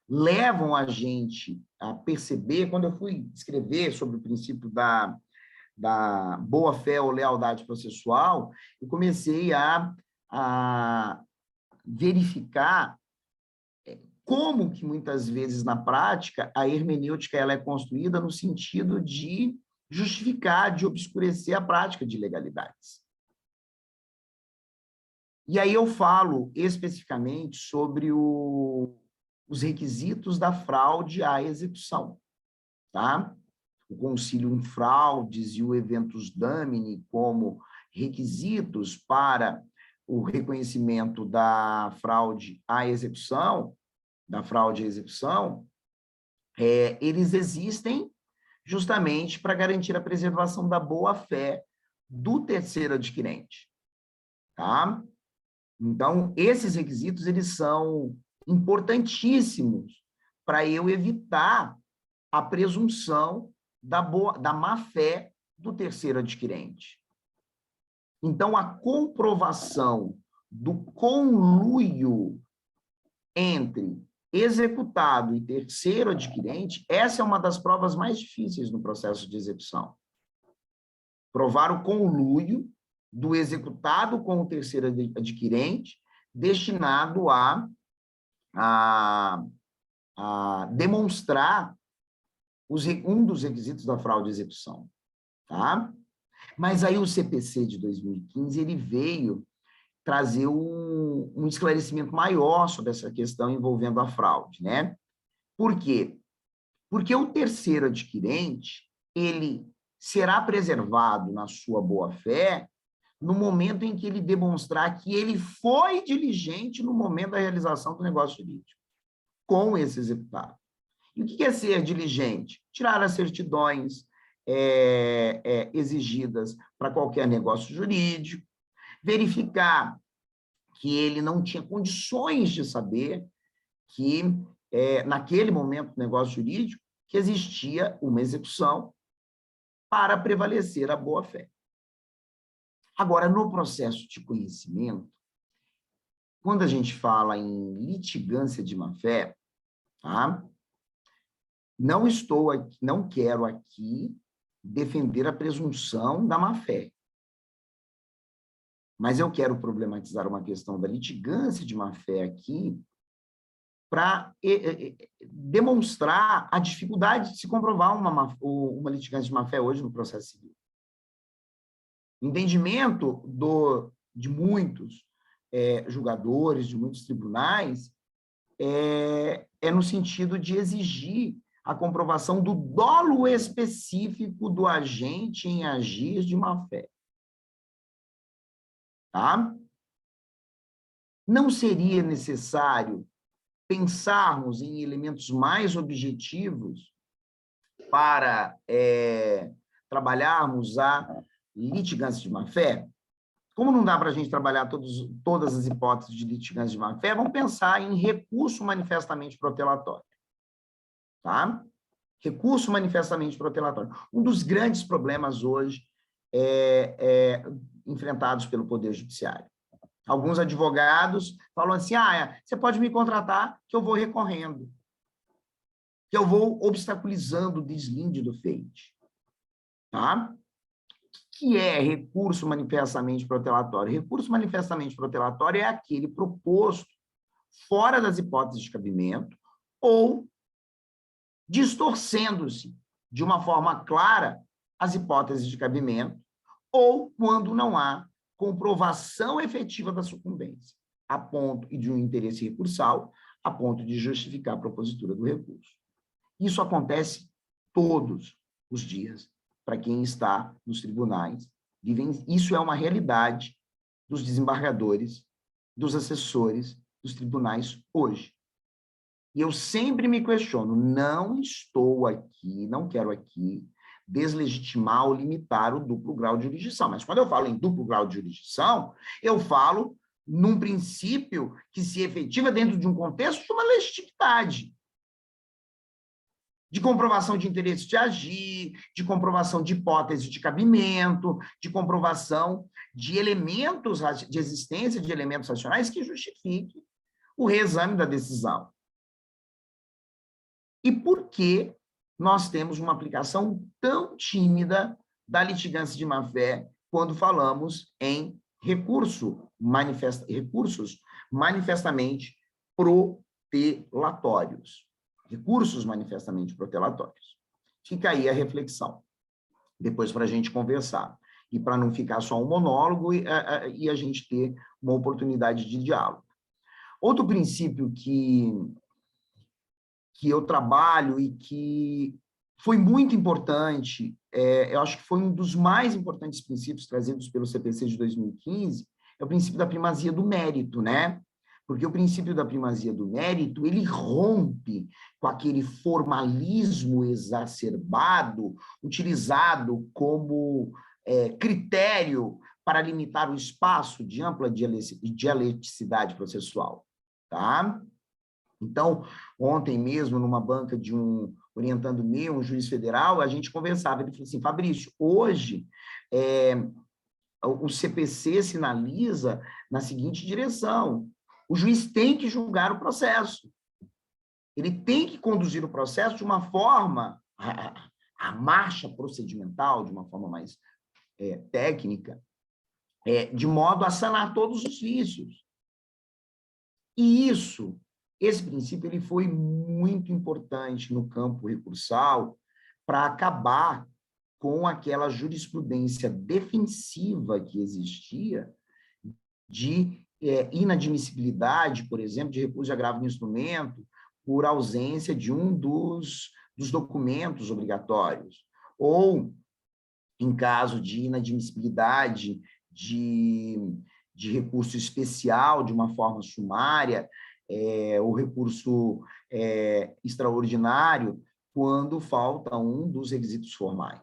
levam a gente a perceber, quando eu fui escrever sobre o princípio da boa-fé ou lealdade processual, eu comecei a verificar como que, muitas vezes, na prática, a hermenêutica ela é construída no sentido de justificar, de obscurecer a prática de ilegalidades. E aí eu falo especificamente sobre os requisitos da fraude à execução, tá? O concilium fraudes e o eventus damini como requisitos para o reconhecimento da fraude à execução, eles existem justamente para garantir a preservação da boa-fé do terceiro adquirente, tá? Então, esses requisitos, eles são importantíssimos para eu evitar a presunção da má-fé do terceiro adquirente. Então, a comprovação do conluio entre executado e terceiro adquirente, essa é uma das provas mais difíceis no processo de execução. Provar o conluio do executado com o terceiro adquirente, destinado a demonstrar um dos requisitos da fraude de execução. Tá? Mas aí o CPC de 2015 ele veio trazer um esclarecimento maior sobre essa questão envolvendo a fraude, né? Por quê? Porque o terceiro adquirente, ele será preservado na sua boa-fé no momento em que ele demonstrar que ele foi diligente no momento da realização do negócio jurídico, com esse executado. E o que é ser diligente? Tirar as certidões exigidas para qualquer negócio jurídico, verificar que ele não tinha condições de saber que, naquele momento do negócio jurídico, que existia uma execução para prevalecer a boa-fé. Agora, no processo de conhecimento, quando a gente fala em litigância de má-fé, tá? Não quero aqui defender a presunção da má-fé, mas eu quero problematizar uma questão da litigância de má-fé aqui para demonstrar a dificuldade de se comprovar uma litigância de má-fé hoje no processo civil. O entendimento de muitos julgadores, de muitos tribunais, é no sentido de exigir a comprovação do dolo específico do agente em agir de má-fé. Tá? Não seria necessário pensarmos em elementos mais objetivos para trabalharmos a litigância de má-fé? Como não dá para a gente trabalhar todas as hipóteses de litigância de má-fé, vamos pensar em recurso manifestamente protelatório. Tá? Recurso manifestamente protelatório. Um dos grandes problemas hoje enfrentados pelo Poder Judiciário. Alguns advogados falam assim, você pode me contratar que eu vou recorrendo, que eu vou obstaculizando o deslinde do feito. Tá? O que é recurso manifestamente protelatório? Recurso manifestamente protelatório é aquele proposto fora das hipóteses de cabimento ou distorcendo-se de uma forma clara as hipóteses de cabimento ou quando não há comprovação efetiva da sucumbência, a ponto e de um interesse recursal, a ponto de justificar a propositura do recurso. Isso acontece todos os dias para quem está nos tribunais. Isso é uma realidade dos desembargadores, dos assessores dos tribunais hoje. E eu sempre me questiono, não estou aqui, não quero aqui deslegitimar ou limitar o duplo grau de jurisdição. Mas quando eu falo em duplo grau de jurisdição, eu falo num princípio que se efetiva dentro de um contexto de uma legitimidade, de comprovação de interesse de agir, de comprovação de hipótese de cabimento, de comprovação de elementos, de existência de elementos racionais que justifiquem o reexame da decisão. E por que nós temos uma aplicação tão tímida da litigância de má-fé quando falamos em recursos manifestamente protelatórios? Recursos manifestamente protelatórios. Fica aí a reflexão, depois para a gente conversar, e para não ficar só um monólogo e a gente ter uma oportunidade de diálogo. Outro princípio que eu trabalho e que foi muito importante, eu acho que foi um dos mais importantes princípios trazidos pelo CPC de 2015, é o princípio da primazia do mérito, né? Porque o princípio da primazia do mérito, ele rompe com aquele formalismo exacerbado, utilizado como critério para limitar o espaço de ampla dialeticidade processual, tá? Então, ontem mesmo, numa banca de um orientando meu, um juiz federal, a gente conversava, ele falou assim, Fabrício, hoje o CPC sinaliza na seguinte direção, o juiz tem que julgar o processo. Ele tem que conduzir o processo de uma forma, a marcha procedimental, de uma forma mais técnica, de modo a sanar todos os vícios. E esse princípio, ele foi muito importante no campo recursal para acabar com aquela jurisprudência defensiva que existia de inadmissibilidade, por exemplo, de recurso de agravo no instrumento, por ausência de um dos documentos obrigatórios, ou em caso de inadmissibilidade de recurso especial, de uma forma sumária, o recurso extraordinário, quando falta um dos requisitos formais.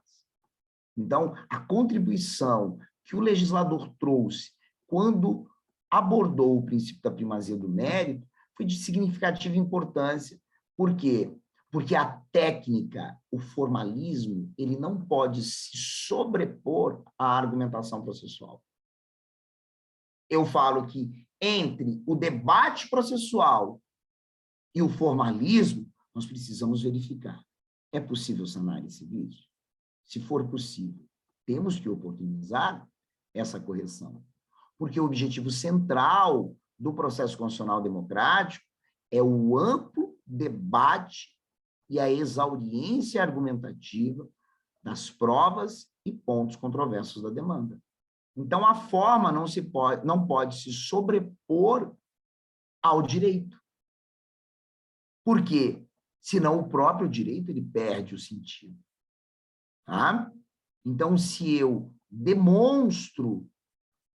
Então, a contribuição que o legislador trouxe quando abordou o princípio da primazia do mérito foi de significativa importância. Por quê? Porque a técnica, o formalismo, ele não pode se sobrepor à argumentação processual. Eu falo que entre o debate processual e o formalismo, nós precisamos verificar. É possível sanar esse vício? Se for possível, temos que oportunizar essa correção. Porque o objetivo central do processo constitucional democrático é o amplo debate e a exauriência argumentativa das provas e pontos controversos da demanda. Então, a forma não pode se sobrepor ao direito. Por quê? Senão o próprio direito ele perde o sentido. Tá? Então, se eu demonstro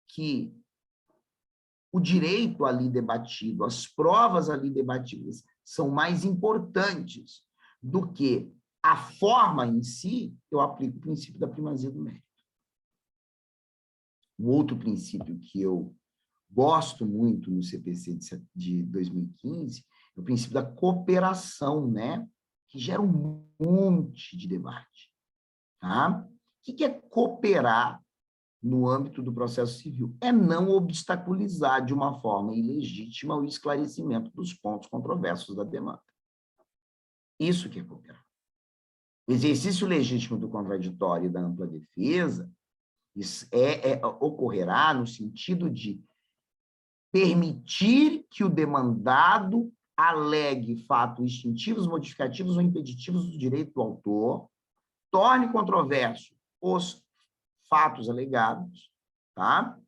que o direito ali debatido, as provas ali debatidas, são mais importantes do que a forma em si, eu aplico o princípio da primazia do mérito. Um outro princípio que eu gosto muito no CPC de 2015 é o princípio da cooperação, né? Que gera um monte de debate. Tá? O que é cooperar no âmbito do processo civil? É não obstaculizar de uma forma ilegítima o esclarecimento dos pontos controversos da demanda. Isso que é cooperar. O exercício legítimo do contraditório e da ampla defesa ocorrerá no sentido de permitir que o demandado alegue fatos instintivos, modificativos ou impeditivos do direito do autor, torne controverso os fatos alegados, tá?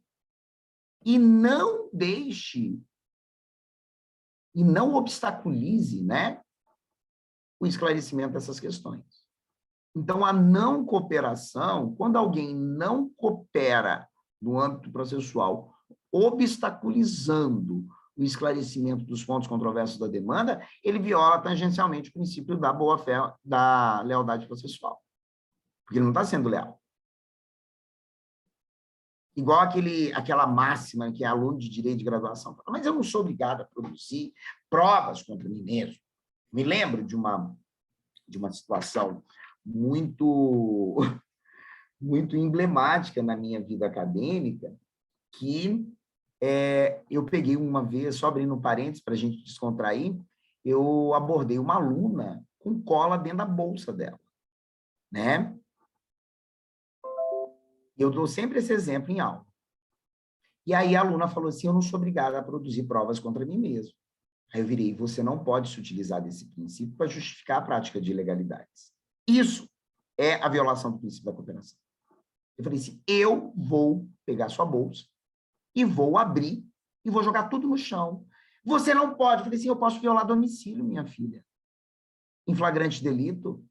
E não deixe, e não obstaculize, né, o esclarecimento dessas questões. Então, a não cooperação, quando alguém não coopera no âmbito processual, obstaculizando o esclarecimento dos pontos controversos da demanda, ele viola tangencialmente o princípio da boa-fé, da lealdade processual. Porque ele não está sendo leal. Igual aquela máxima que é aluno de direito de graduação fala, mas eu não sou obrigado a produzir provas contra mim mesmo. Me lembro de uma situação muito emblemática na minha vida acadêmica, que eu peguei uma vez, só abrindo um parênteses para a gente descontrair, eu abordei uma aluna com cola dentro da bolsa dela, né? Eu dou sempre esse exemplo em aula. E aí a aluna falou assim, eu não sou obrigada a produzir provas contra mim mesmo. Aí eu virei, você não pode se utilizar desse princípio para justificar a prática de ilegalidades. Isso é a violação do princípio da cooperação. Eu falei assim, eu vou pegar sua bolsa e vou abrir e vou jogar tudo no chão. Você não pode. Eu falei assim, eu posso violar domicílio, minha filha. Em flagrante delito.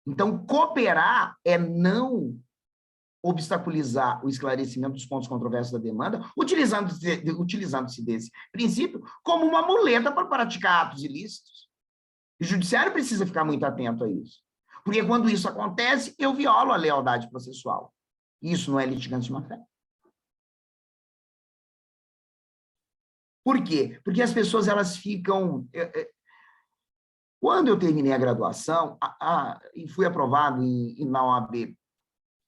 Então, cooperar é não obstaculizar o esclarecimento dos pontos controversos da demanda, utilizando-se desse princípio como uma muleta para praticar atos ilícitos. O judiciário precisa ficar muito atento a isso. Porque quando isso acontece, eu violo a lealdade processual. Isso não é litigante de má-fé. Por quê? Porque as pessoas, elas ficam... Quando eu terminei a graduação, e fui aprovado na OAB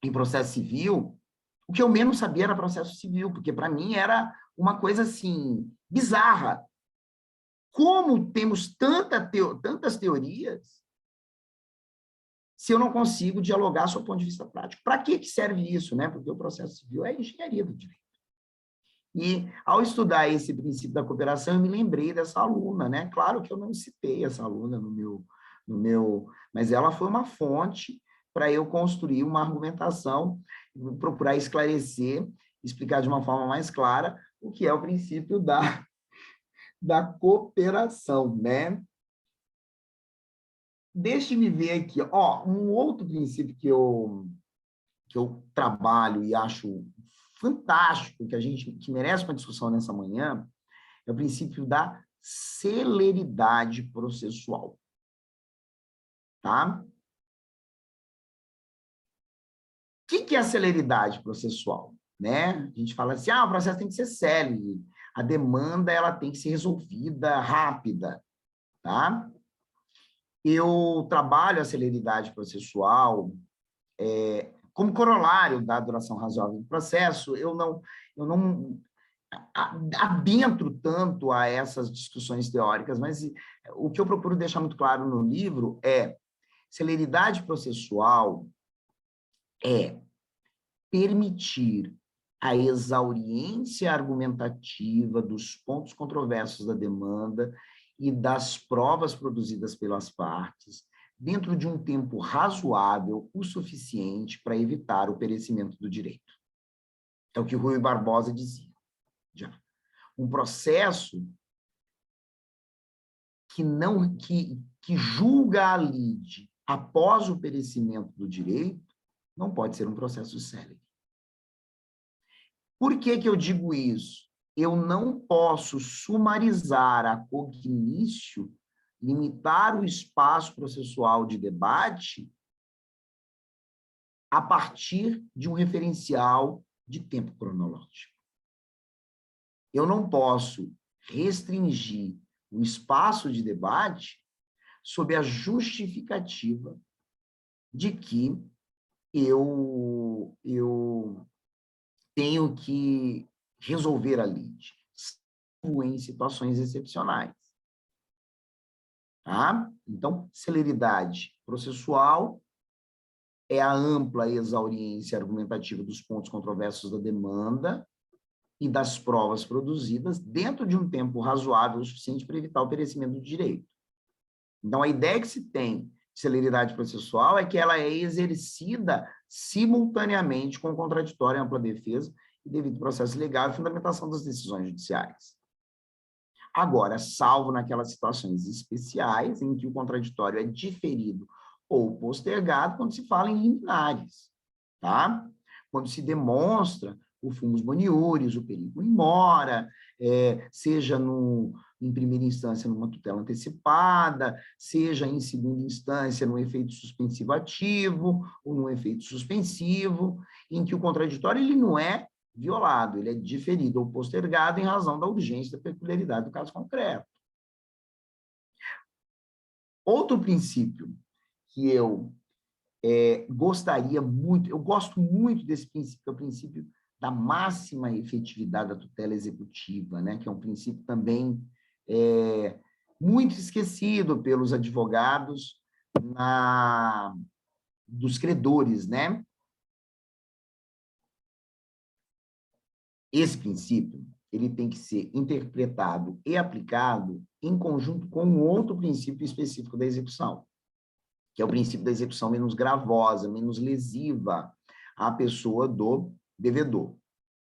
em processo civil, o que eu menos sabia era processo civil, porque para mim era uma coisa assim, bizarra. como temos tantas teorias, se eu não consigo dialogar sob o ponto de vista prático? Para que serve isso, né? Porque o processo civil é engenharia do direito. E, ao estudar esse princípio da cooperação, eu me lembrei dessa aluna, né? Claro que eu não citei essa aluna no meu... Mas ela foi uma fonte para eu construir uma argumentação, procurar esclarecer, explicar de uma forma mais clara o que é o princípio da cooperação, né? Deixe-me ver aqui, ó, um outro princípio que eu trabalho e acho fantástico, que merece uma discussão nessa manhã, é o princípio da celeridade processual. Tá? O que é a celeridade processual? Né? A gente fala assim, o processo tem que ser célere, a demanda ela tem que ser resolvida rápida. Tá? Eu trabalho a celeridade processual como corolário da duração razoável do processo. Eu não adentro tanto a essas discussões teóricas, mas o que eu procuro deixar muito claro no livro é celeridade processual é permitir a exauriência argumentativa dos pontos controversos da demanda e das provas produzidas pelas partes, dentro de um tempo razoável o suficiente para evitar o perecimento do direito. É o que Rui Barbosa dizia. Já. Um processo que julga a lide após o perecimento do direito não pode ser um processo célere. Por que eu digo isso? Eu não posso sumarizar a cognício, limitar o espaço processual de debate a partir de um referencial de tempo cronológico. Eu não posso restringir o espaço de debate sob a justificativa de que eu tenho que resolver a lide em situações excepcionais. Tá? Então, celeridade processual é a ampla exauriência argumentativa dos pontos controversos da demanda e das provas produzidas dentro de um tempo razoável o suficiente para evitar o perecimento do direito. Então, a ideia que se tem de celeridade processual é que ela é exercida simultaneamente com o contraditório, ampla defesa e devido processo legal e fundamentação das decisões judiciais. Agora, salvo naquelas situações especiais em que o contraditório é diferido ou postergado, quando se fala em liminares, tá? Quando se demonstra o fumus boniuris, o perigo in mora, seja em primeira instância numa tutela antecipada, seja em segunda instância num efeito suspensivo ativo ou num efeito suspensivo, em que o contraditório ele não é violado, ele é diferido ou postergado em razão da urgência e da peculiaridade do caso concreto. Outro princípio que eu gostaria muito, eu gosto muito desse princípio, que é o princípio da máxima efetividade da tutela executiva, né? Que é um princípio também muito esquecido pelos advogados dos credores, né? Esse princípio ele tem que ser interpretado e aplicado em conjunto com um outro princípio específico da execução, que é o princípio da execução menos gravosa, menos lesiva à pessoa do devedor,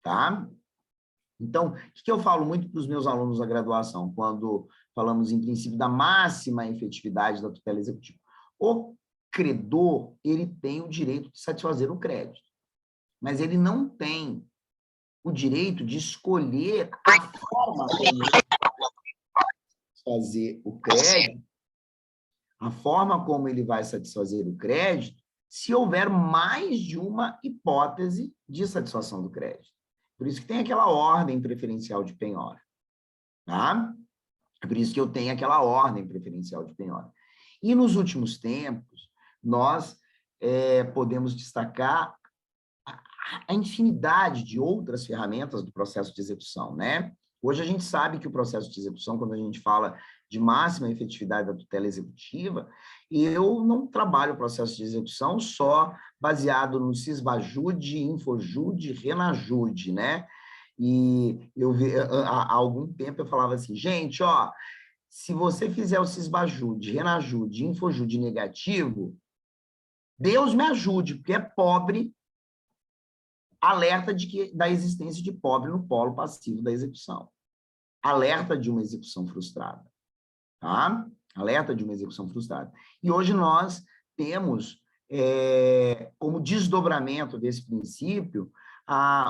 tá? Então, o que eu falo muito para os meus alunos da graduação, quando falamos em princípio da máxima efetividade da tutela executiva? O credor, ele tem o direito de satisfazer o crédito, mas ele não tem o direito de escolher a forma como ele vai satisfazer o crédito, a forma como ele vai satisfazer o crédito, se houver mais de uma hipótese de satisfação do crédito. Por isso que tem aquela ordem preferencial de penhora, tá? É por isso que eu tenho aquela ordem preferencial de penhora. E nos últimos tempos, nós podemos destacar a infinidade de outras ferramentas do processo de execução, né? Hoje a gente sabe que o processo de execução, quando a gente fala de máxima efetividade da tutela executiva, eu não trabalho o processo de execução só baseado no Sisbajude, Infojude, Renajude, né? E eu há algum tempo eu falava assim, gente, ó, se você fizer o Sisbajude, Renajude, Infojude negativo, Deus me ajude, porque é pobre, alerta da existência de pobre no polo passivo da execução. Alerta de uma execução frustrada. Tá? Alerta de uma execução frustrada. E hoje nós temos, como desdobramento desse princípio,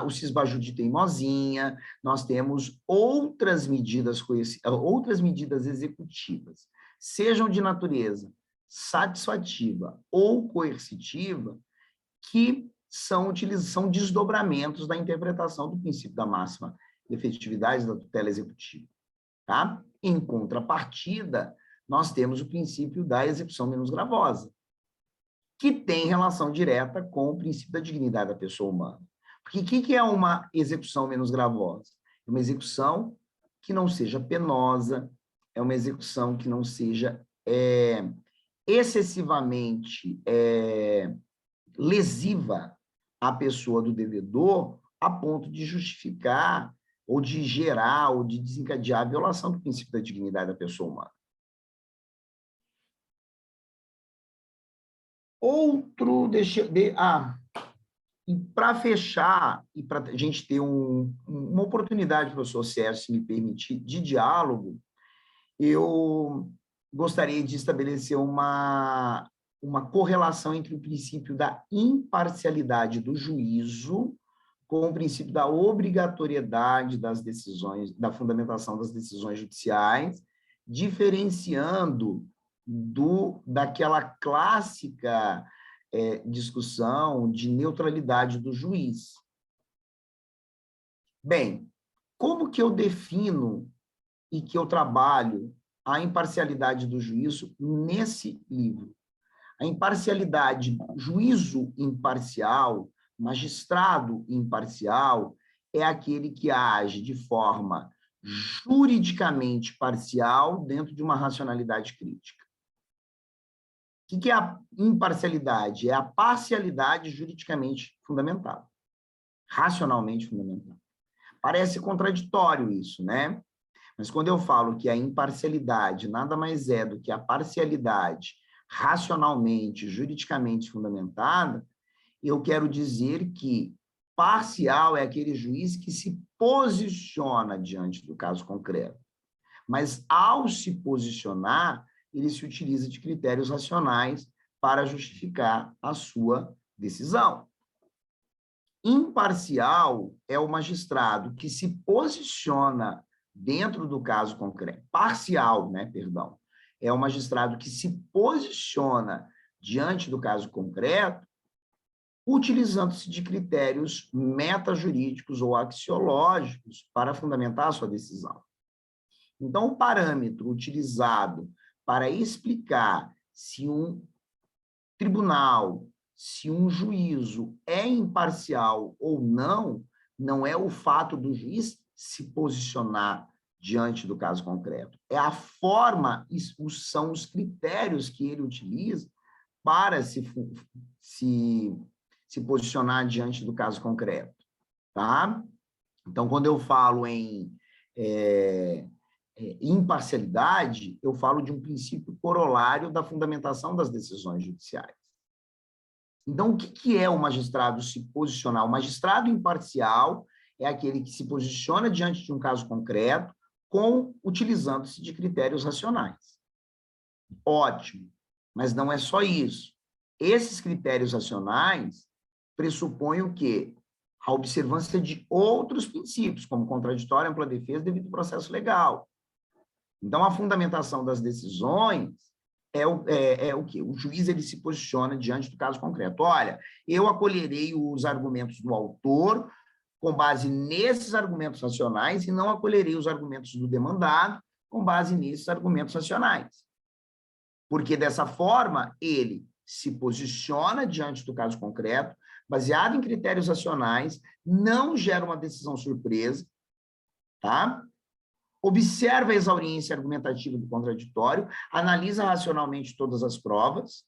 o Sisbajude de teimosinha, nós temos outras medidas executivas, sejam de natureza satisfativa ou coercitiva, que são desdobramentos da interpretação do princípio da máxima efetividade da tutela executiva. Tá? Em contrapartida, nós temos o princípio da execução menos gravosa, que tem relação direta com o princípio da dignidade da pessoa humana. Porque o que é uma execução menos gravosa? É uma execução que não seja penosa, é uma execução que não seja excessivamente lesiva à pessoa do devedor, a ponto de justificar ou de gerar, ou de desencadear a violação do princípio da dignidade da pessoa humana. E para fechar, e para a gente ter uma oportunidade, professor Sérgio, se me permitir, de diálogo, eu gostaria de estabelecer uma correlação entre o princípio da imparcialidade do juízo com o princípio da obrigatoriedade das decisões, da fundamentação das decisões judiciais, diferenciando daquela clássica discussão de neutralidade do juiz. Bem, como que eu defino e que eu trabalho a imparcialidade do juízo nesse livro? A imparcialidade, juízo imparcial, magistrado imparcial, é aquele que age de forma juridicamente parcial dentro de uma racionalidade crítica. O que é a imparcialidade? É a parcialidade juridicamente fundamentada, racionalmente fundamentada. Parece contraditório isso, né? Mas quando eu falo que a imparcialidade nada mais é do que a parcialidade racionalmente, juridicamente fundamentada, eu quero dizer que parcial é aquele juiz que se posiciona diante do caso concreto. Mas, ao se posicionar, ele se utiliza de critérios racionais para justificar a sua decisão. Imparcial é o magistrado que se posiciona dentro do caso concreto. Parcial, né, perdão. É o magistrado que se posiciona diante do caso concreto, utilizando-se de critérios metajurídicos ou axiológicos para fundamentar a sua decisão. Então, o parâmetro utilizado para explicar se um tribunal, se um juízo é imparcial ou não, não é o fato do juiz se posicionar diante do caso concreto. É a forma, são os critérios que ele utiliza para se posicionar diante do caso concreto. Tá? Então, quando eu falo em imparcialidade, eu falo de um princípio corolário da fundamentação das decisões judiciais. Então, o que é o magistrado se posicionar? O magistrado imparcial é aquele que se posiciona diante de um caso concreto, utilizando-se de critérios racionais. Ótimo, mas não é só isso. Esses critérios racionais pressupõem o quê? A observância de outros princípios, como contraditório, ampla defesa, devido processo legal. Então, a fundamentação das decisões é o quê? O juiz ele se posiciona diante do caso concreto. Olha, eu acolherei os argumentos do autor com base nesses argumentos racionais e não acolherei os argumentos do demandado com base nesses argumentos racionais. Porque, dessa forma, ele se posiciona diante do caso concreto, baseado em critérios racionais, não gera uma decisão surpresa, tá? observa a exauriência argumentativa do contraditório, analisa racionalmente todas as provas,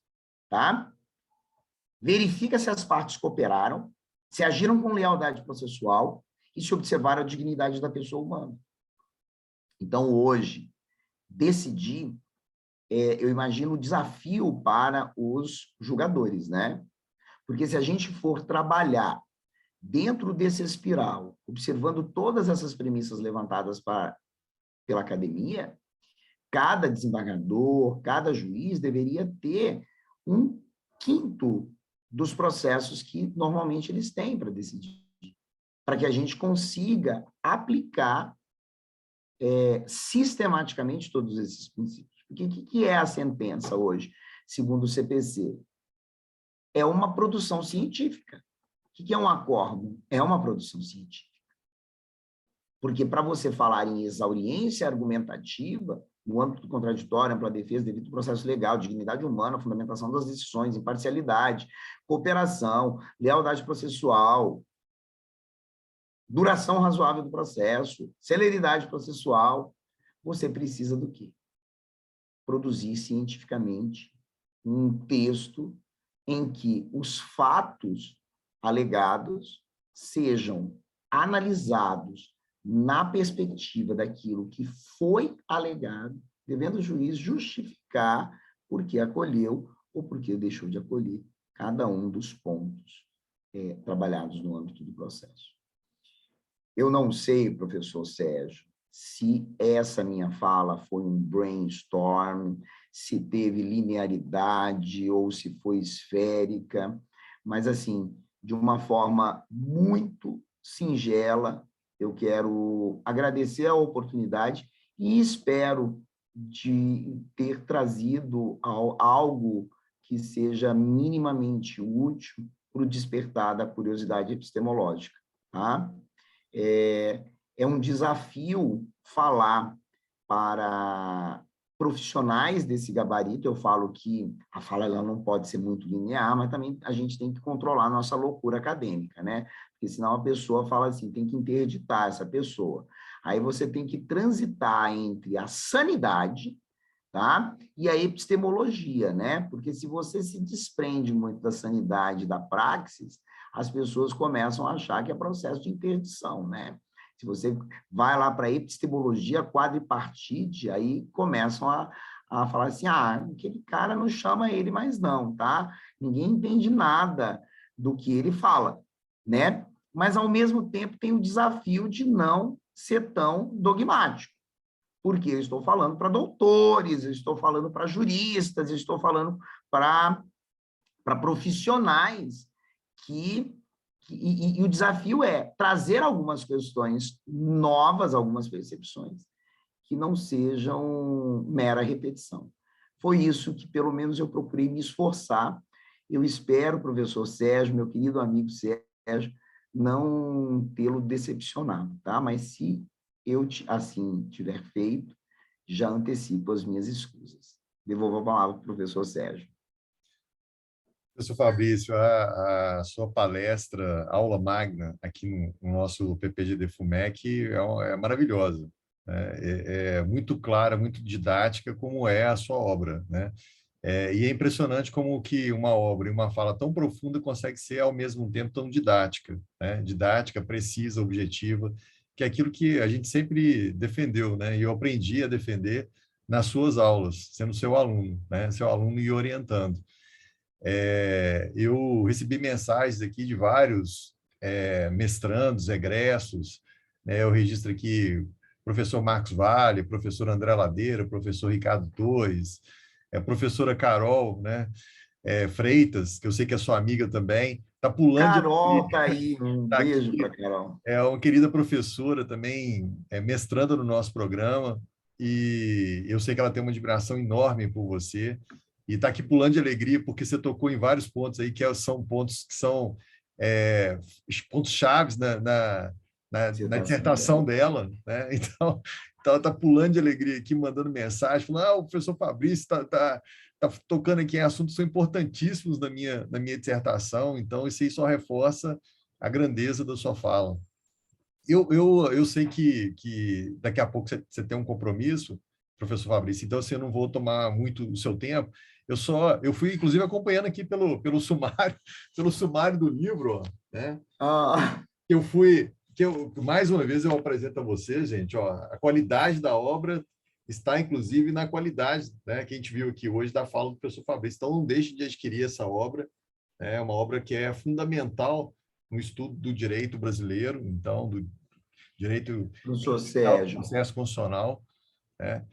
tá? Verifica se as partes cooperaram, se agiram com lealdade processual e se observaram a dignidade da pessoa humana. Então, hoje, decidir, eu imagino o desafio para os julgadores, né? Porque se a gente for trabalhar dentro desse espiral, observando todas essas premissas levantadas pela academia, cada desembargador, cada juiz deveria ter 1/5 dos processos que normalmente eles têm para decidir, para que a gente consiga aplicar sistematicamente todos esses princípios. Porque o que é a sentença hoje, segundo o CPC? É uma produção científica. O que é um acórdão? É uma produção científica. Porque para você falar em exauriência argumentativa, no âmbito do contraditório, ampla defesa, devido ao processo legal, dignidade humana, fundamentação das decisões, imparcialidade, cooperação, lealdade processual, duração razoável do processo, celeridade processual, você precisa do quê? Produzir cientificamente um texto em que os fatos alegados sejam analisados na perspectiva daquilo que foi alegado, devendo o juiz justificar por que acolheu ou por que deixou de acolher cada um dos pontos trabalhados no âmbito do processo. Eu não sei, professor Sérgio, se essa minha fala foi um brainstorm, se teve linearidade ou se foi esférica, mas, assim, de uma forma muito singela, eu quero agradecer a oportunidade e espero de ter trazido algo que seja minimamente útil para o despertar da curiosidade epistemológica, tá? É um desafio falar para profissionais desse gabarito. Eu falo que a fala ela não pode ser muito linear, mas também a gente tem que controlar a nossa loucura acadêmica, né? Porque senão a pessoa fala assim, tem que interditar essa pessoa. Aí você tem que transitar entre a sanidade, tá? E a epistemologia, né? Porque se você se desprende muito da sanidade, da praxis, as pessoas começam a achar que é processo de interdição, né? Se você vai lá para a epistemologia quadripartite, aí começam a falar assim, aquele cara não chama ele mais não, tá? Ninguém entende nada do que ele fala, né? Mas, ao mesmo tempo, tem o desafio de não ser tão dogmático, porque eu estou falando para doutores, eu estou falando para juristas, eu estou falando para profissionais e o desafio é trazer algumas questões novas, algumas percepções, que não sejam mera repetição. Foi isso que, pelo menos, eu procurei me esforçar. Eu espero, professor Sérgio, meu querido amigo Sérgio, não tê-lo decepcionado, tá? Mas se eu assim tiver feito, já antecipo as minhas escusas. Devolvo a palavra para o professor Sérgio. Professor Fabrício, a sua palestra, aula magna, aqui no nosso PPGD FUMEC é maravilhosa. Né? É muito clara, muito didática, como é a sua obra. Né? E é impressionante como que uma obra e uma fala tão profunda consegue ser, ao mesmo tempo, tão didática. Né? Didática, precisa, objetiva, que é aquilo que a gente sempre defendeu, né? E eu aprendi a defender nas suas aulas, sendo seu aluno, né? Seu aluno e orientando. Eu recebi mensagens aqui de vários mestrandos, egressos, né? Eu registro aqui professor Marcos Vale, professor André Ladeira, professor Ricardo Torres, professora Carol, né? Freitas, que eu sei que é sua amiga também, está pulando Carol está aí, um tá beijo aqui, para Carol. é uma querida professora também, mestranda no nosso programa, e eu sei que ela tem uma admiração enorme por você, e está aqui pulando de alegria, porque você tocou em vários pontos aí, são pontos que são pontos chaves na dissertação dela, né? Então ela está pulando de alegria aqui, mandando mensagem, falando, o professor Fabrício está tocando aqui em assuntos que são importantíssimos na minha dissertação, então isso aí só reforça a grandeza da sua fala. eu sei que daqui a pouco você tem um compromisso, professor Fabrício, então assim, eu não vou tomar muito o seu tempo. Eu fui, inclusive, acompanhando aqui pelo sumário, pelo sumário do livro, ó, né? Ah, Mais uma vez eu apresento a você, gente, ó, a qualidade da obra está, inclusive, na qualidade, né, que a gente viu aqui hoje da fala do professor Fabrício. Então, não deixe de adquirir essa obra, é uma obra que é fundamental no estudo do direito brasileiro, então, do direito professor do Sérgio, processo constitucional. Né?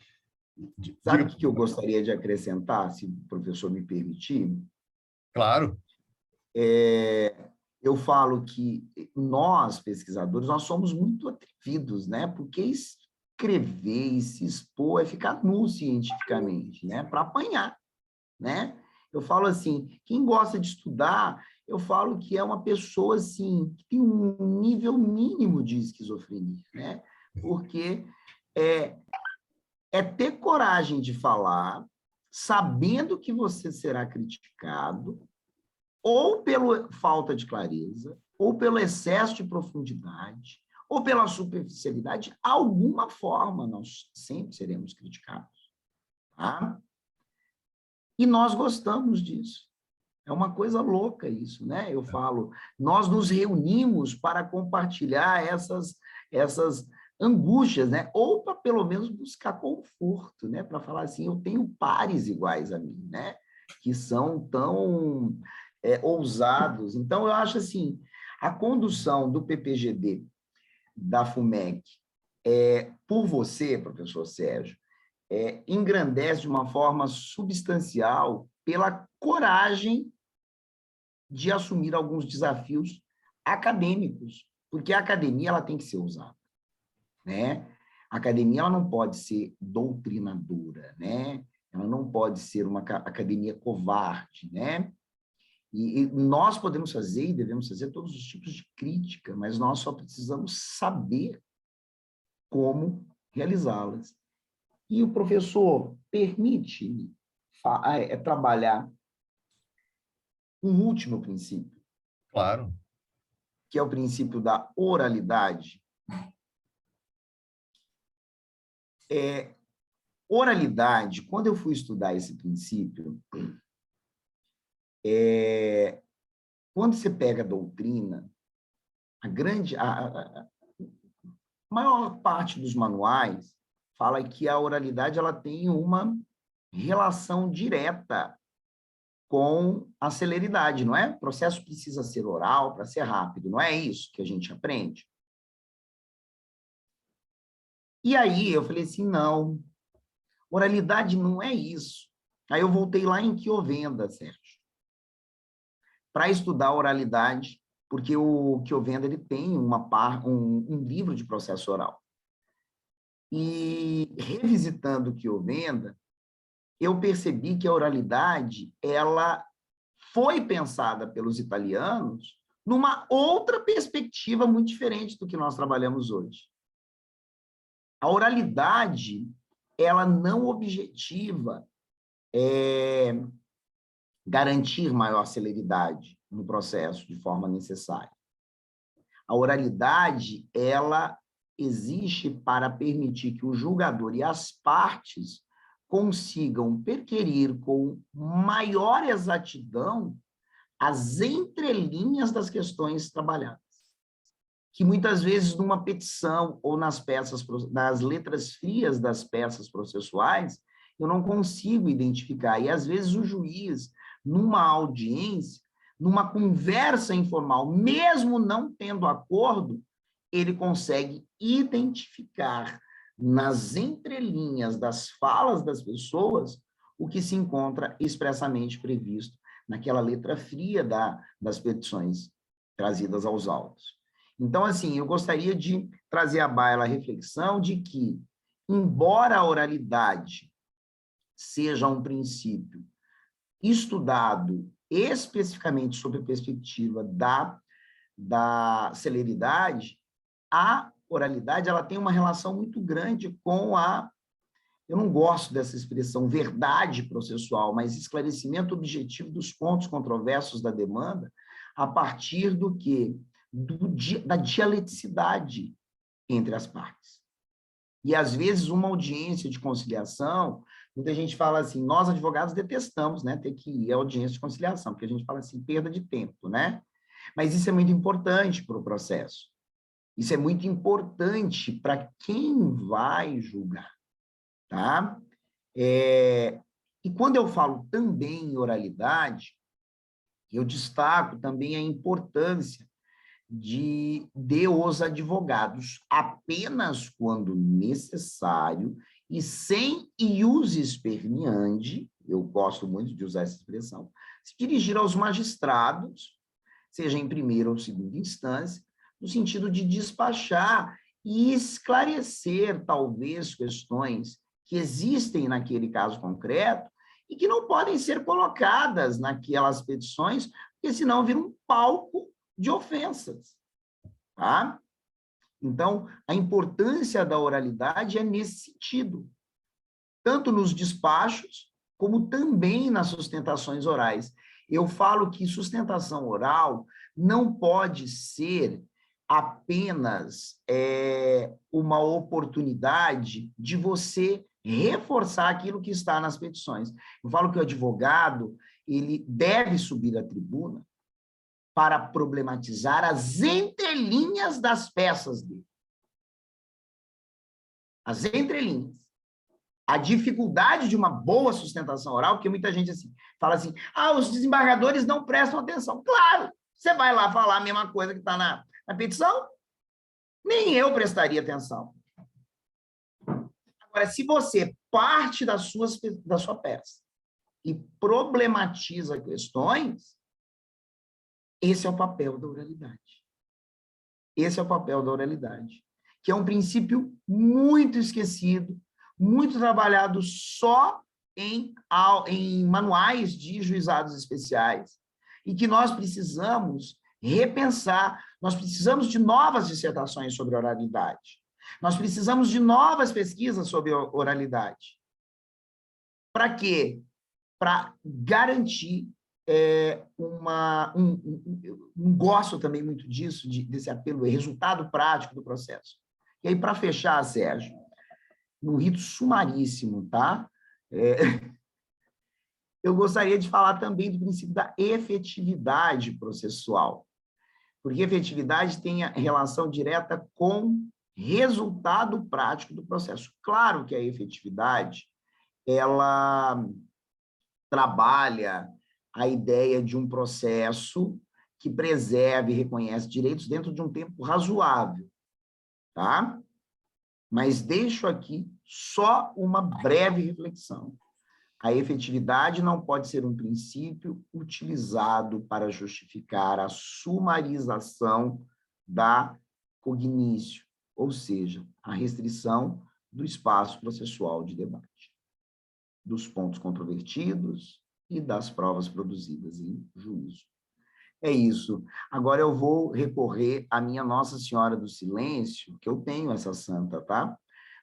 sabe Diga, o que eu gostaria de acrescentar, se o professor me permitir? claro, Eu falo que nós, pesquisadores, nós somos muito atrevidos, né? Porque escrever e se expor é ficar nu cientificamente, né? Para apanhar, né? Eu falo assim, quem gosta de estudar, eu falo que é uma pessoa assim que tem um nível mínimo de esquizofrenia, né? Porque é, é ter coragem de falar, sabendo que você será criticado, ou pela falta de clareza, ou pelo excesso de profundidade, ou pela superficialidade, alguma forma nós sempre seremos criticados. Tá? E nós gostamos disso. É uma coisa louca isso, né? Eu falo, nós nos reunimos para compartilhar essas angústias, né? Ou para pelo menos buscar conforto, né? Para falar assim, eu tenho pares iguais a mim, né? Que são tão ousados. Então, eu acho assim, a condução do PPGD, da FUMEC, por você, professor Sérgio, engrandece de uma forma substancial pela coragem de assumir alguns desafios acadêmicos, porque a academia ela tem que ser usada, né? A academia ela não pode ser doutrinadora, né? Ela não pode ser uma academia covarde, né? E nós podemos fazer e devemos fazer todos os tipos de crítica, mas nós só precisamos saber como realizá-las. E o professor permite trabalhar um último princípio, claro. que é o princípio da oralidade. Oralidade, quando eu fui estudar esse princípio, quando você pega a doutrina, a maior parte dos manuais fala que a oralidade ela tem uma relação direta com a celeridade, não é? O processo precisa ser oral para ser rápido, não é isso que a gente aprende? E aí eu falei assim, não, oralidade não é isso. Aí eu voltei lá em Kiovenda, Sérgio, para estudar oralidade, porque o Kiovenda ele tem um livro de processo oral. E revisitando o Kiovenda, eu percebi que a oralidade ela foi pensada pelos italianos numa outra perspectiva muito diferente do que nós trabalhamos hoje. A oralidade ela não objetiva garantir maior celeridade no processo de forma necessária. A oralidade, ela existe para permitir que o julgador e as partes consigam perquirir com maior exatidão as entrelinhas das questões trabalhadas. Que muitas vezes numa petição ou nas letras frias das peças processuais, eu não consigo identificar. E às vezes o juiz, numa audiência, numa conversa informal, mesmo não tendo acordo, ele consegue identificar nas entrelinhas das falas das pessoas o que se encontra expressamente previsto naquela letra fria das petições trazidas aos autos. Então, assim, eu gostaria de trazer à baila a reflexão de que, embora a oralidade seja um princípio estudado especificamente sob a perspectiva da celeridade, a oralidade ela tem uma relação muito grande com eu não gosto dessa expressão verdade processual, mas esclarecimento objetivo dos pontos controversos da demanda a partir do quê? Da dialeticidade entre as partes. E, às vezes, uma audiência de conciliação, muita gente fala assim, nós, advogados, detestamos, né, ter que ir à audiência de conciliação, porque a gente fala assim, perda de tempo, né? Mas isso é muito importante para o processo. Isso é muito importante para quem vai julgar, tá? E quando eu falo também em oralidade, eu destaco também a importância de os advogados, apenas quando necessário e sem ius esperneandi, eu gosto muito de usar essa expressão, se dirigir aos magistrados, seja em primeira ou segunda instância, no sentido de despachar e esclarecer, talvez, questões que existem naquele caso concreto e que não podem ser colocadas naquelas petições, porque senão vira um palco de ofensas, tá? Então, a importância da oralidade é nesse sentido, tanto nos despachos, como também nas sustentações orais. Eu falo que sustentação oral não pode ser apenas uma oportunidade de você reforçar aquilo que está nas petições. Eu falo que o advogado, ele deve subir à tribuna para problematizar as entrelinhas das peças dele. As entrelinhas. A dificuldade de uma boa sustentação oral, porque muita gente assim, fala assim, os desembargadores não prestam atenção. Claro, você vai lá falar a mesma coisa que está na petição? Nem eu prestaria atenção. Agora, se você parte da sua peça e problematiza questões, esse é o papel da oralidade. Esse é o papel da oralidade, que é um princípio muito esquecido, muito trabalhado só em manuais de juizados especiais, e que nós precisamos repensar, nós precisamos de novas dissertações sobre oralidade, nós precisamos de novas pesquisas sobre oralidade. Para quê? Para garantir gosto também muito disso, desse apelo, resultado prático do processo. E aí, para fechar, Sérgio, no rito sumaríssimo, tá? Eu gostaria de falar também do princípio da efetividade processual, porque efetividade tem a relação direta com resultado prático do processo. Claro que a efetividade, ela trabalha a ideia de um processo que preserve e reconhece direitos dentro de um tempo razoável, tá? Mas deixo aqui só uma breve reflexão. A efetividade não pode ser um princípio utilizado para justificar a sumarização da cognício, ou seja, a restrição do espaço processual de debate, dos pontos controvertidos e das provas produzidas em juízo. É isso. Agora eu vou recorrer à minha Nossa Senhora do Silêncio, que eu tenho essa santa, tá?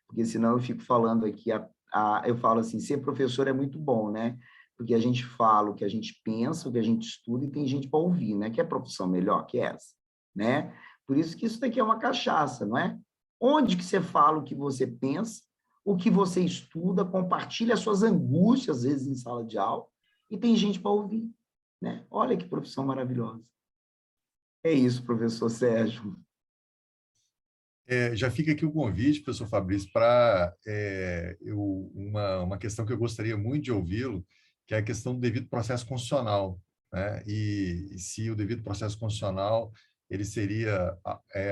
Porque senão eu fico falando aqui, eu falo assim, ser professor é muito bom, né? Porque a gente fala o que a gente pensa, o que a gente estuda, e tem gente para ouvir, né? Que é profissão melhor que essa, né? Por isso que isso daqui é uma cachaça, não é? Onde que você fala o que você pensa, o que você estuda, compartilha as suas angústias, às vezes, em sala de aula, e tem gente para ouvir, né? Olha que profissão maravilhosa. É isso, professor Sérgio. Já fica aqui o convite, professor Fabrício, para uma questão que eu gostaria muito de ouvi-lo, que é a questão do devido processo constitucional, né? E se o devido processo constitucional ele seria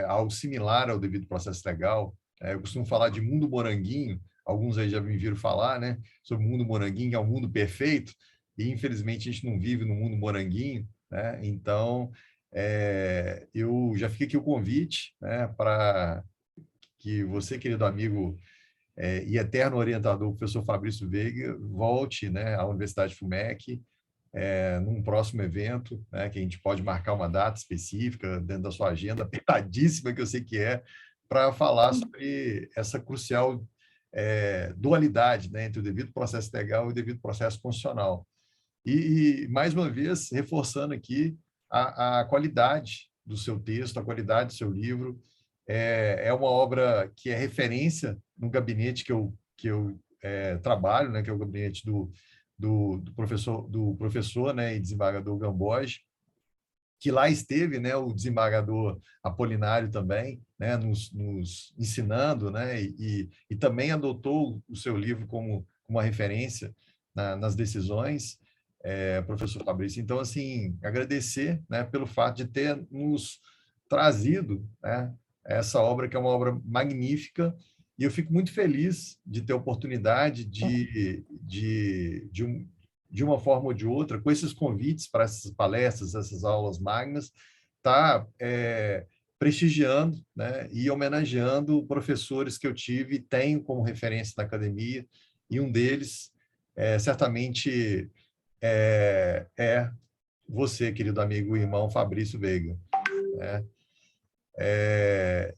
algo similar ao devido processo legal. Eu costumo falar de mundo moranguinho, alguns aí já me viram falar, né, sobre o mundo moranguinho, que é um mundo perfeito, e infelizmente a gente não vive no mundo moranguinho, né? Então, eu já fica aqui o convite, né, para que você, querido amigo e eterno orientador, o professor Fabrício Veiga, volte, né, à Universidade FUMEC, num próximo evento, né, que a gente pode marcar uma data específica dentro da sua agenda, apertadíssima que eu sei que para falar sobre essa crucial dualidade, né, entre o devido processo legal e o devido processo constitucional. E mais uma vez, reforçando aqui a qualidade do seu texto, a qualidade do seu livro. é uma obra que é referência no gabinete que eu trabalho, né, que é o gabinete do professor, né, e desembargador Gamboge, que lá esteve, né, o desembargador Apolinário também, né, nos ensinando, né, e também adotou o seu livro como uma referência nas decisões, professor Fabrício. Então, assim, agradecer, né, pelo fato de ter nos trazido, né, essa obra, que é uma obra magnífica, e eu fico muito feliz de ter a oportunidade de uma forma ou de outra, com esses convites para essas palestras, essas aulas magnas, tá prestigiando, né, e homenageando professores que eu tive e tenho como referência na academia, e um deles certamente é você, querido amigo e irmão Fabrício Veiga. Né?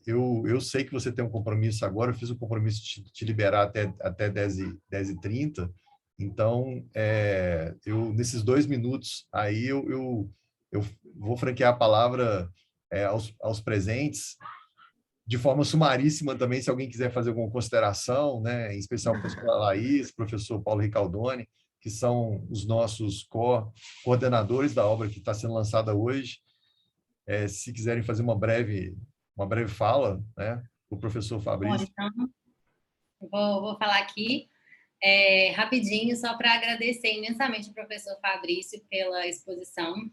Eu sei que você tem um compromisso agora, eu fiz um compromisso de te liberar até 10h30, então, nesses 2 minutos aí, eu vou franquear a palavra aos presentes, de forma sumaríssima também, se alguém quiser fazer alguma consideração, né, em especial a professora Laís, professor Paulo Ricaldoni, que são os nossos coordenadores da obra que está sendo lançada hoje. Se quiserem fazer uma breve fala, né, o professor Bom, Fabrício. então, vou falar aqui rapidinho, só para agradecer imensamente o professor Fabrício pela exposição,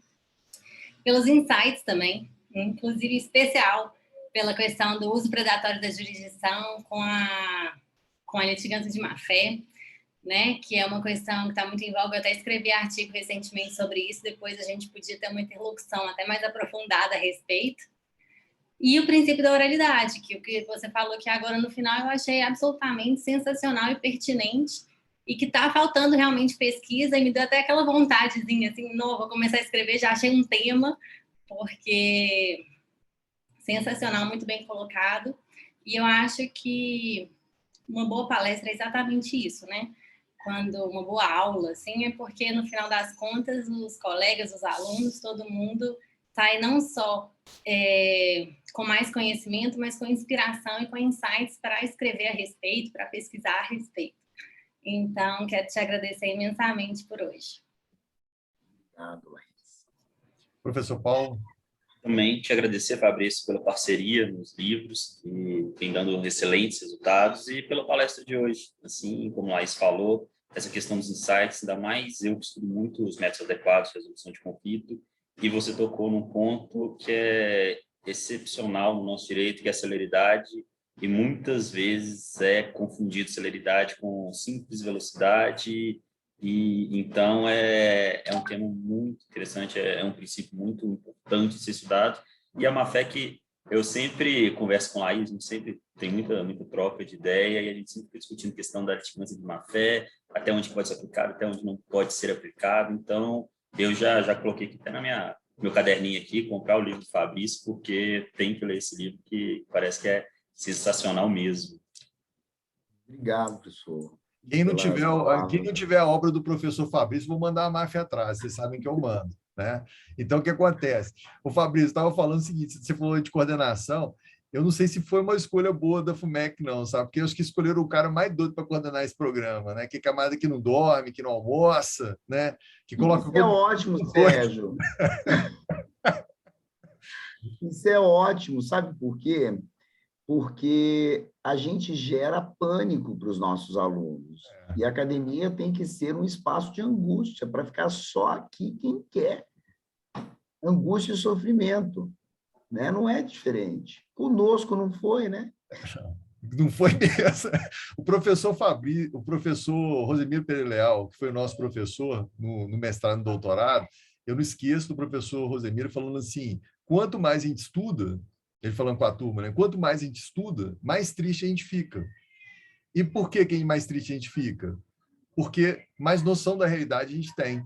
pelos insights também, inclusive especial pela questão do uso predatório da jurisdição com a litigância de má-fé, né, que é uma questão que está muito em voga. Eu até escrevi artigo recentemente sobre isso, depois a gente podia ter uma interlocução até mais aprofundada a respeito. E o princípio da oralidade, que o que você falou aqui agora no final, eu achei absolutamente sensacional e pertinente, e que está faltando realmente pesquisa, e me deu até aquela vontadezinha, assim, não, vou começar a escrever, já achei um tema, porque sensacional, muito bem colocado, e eu acho que uma boa palestra é exatamente isso, né? Quando uma boa aula, assim, é porque, no final das contas, os colegas, os alunos, todo mundo sai não só com mais conhecimento, mas com inspiração e com insights para escrever a respeito, para pesquisar a respeito. Então, quero te agradecer imensamente por hoje. Obrigado, Laís. Professor Paulo. Também te agradecer, Fabrício, pela parceria nos livros, que vem dando excelentes resultados, e pela palestra de hoje. Assim como a Laís falou, essa questão dos insights, ainda mais eu que estudo muito os métodos adequados de resolução de conflito, e você tocou num ponto que é excepcional no nosso direito, que é a celeridade, e muitas vezes é confundido celeridade com simples velocidade, e então é um tema muito interessante, é um princípio muito importante de ser estudado, e é uma fé que eu sempre converso com a Laís, a gente sempre tem muita muita de ideia, e a gente sempre fica discutindo a questão da litigância de má-fé, até onde pode ser aplicado, até onde não pode ser aplicado. Então, eu já coloquei aqui até meu caderninho aqui, comprar o livro do Fabrício, porque tem que ler esse livro, que parece que é sensacional mesmo. Obrigado, professor. Quem não tiver a obra do professor Fabrício, vou mandar a máfia atrás, vocês sabem que eu mando. Né? Então, o que acontece? O Fabrício estava falando o seguinte, você falou de coordenação, eu não sei se foi uma escolha boa da FUMEC, não, sabe? Porque eu acho que escolheram o cara mais doido para coordenar esse programa, né? Que é camarada que não dorme, que não almoça, né? Que coloca... Isso é ótimo, Sérgio. Isso é ótimo, sabe por quê? Porque a gente gera pânico para os nossos alunos. E a academia tem que ser um espaço de angústia, para ficar só aqui quem quer. Angústia e sofrimento. Né? Não é diferente. Conosco não foi, né? Não foi mesmo. O professor Fabrício, o professor Rosemiro Pereira Leal, que foi o nosso professor no mestrado e no doutorado, eu não esqueço do professor Rosemiro falando assim, quanto mais a gente estuda, ele falando com a turma, né? Quanto mais a gente estuda, mais triste a gente fica. E por que mais triste a gente fica? Porque mais noção da realidade a gente tem.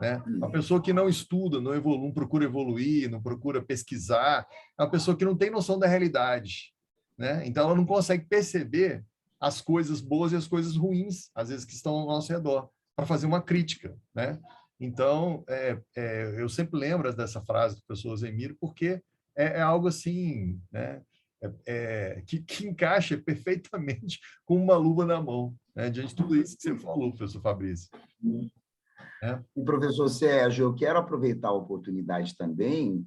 Né? A pessoa que não estuda, não procura evoluir, não procura pesquisar, é uma pessoa que não tem noção da realidade. Né? Então, ela não consegue perceber as coisas boas e as coisas ruins, às vezes, que estão ao nosso redor, para fazer uma crítica. Né? Então, eu sempre lembro dessa frase do professor Zemiro, porque é algo assim, né? que encaixa perfeitamente com uma luva na mão, né? Diante de tudo isso que você falou, professor Fabrício. E, professor Sérgio, eu quero aproveitar a oportunidade também.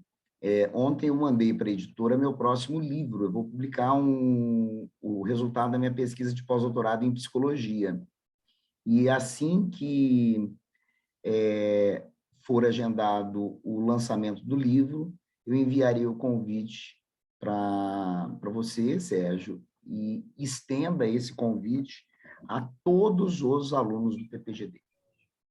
Ontem eu mandei para a editora meu próximo livro. Eu vou publicar o resultado da minha pesquisa de pós-doutorado em psicologia. E assim que for agendado o lançamento do livro, eu enviarei o convite para você, Sérgio, e estenda esse convite a todos os alunos do PPGD.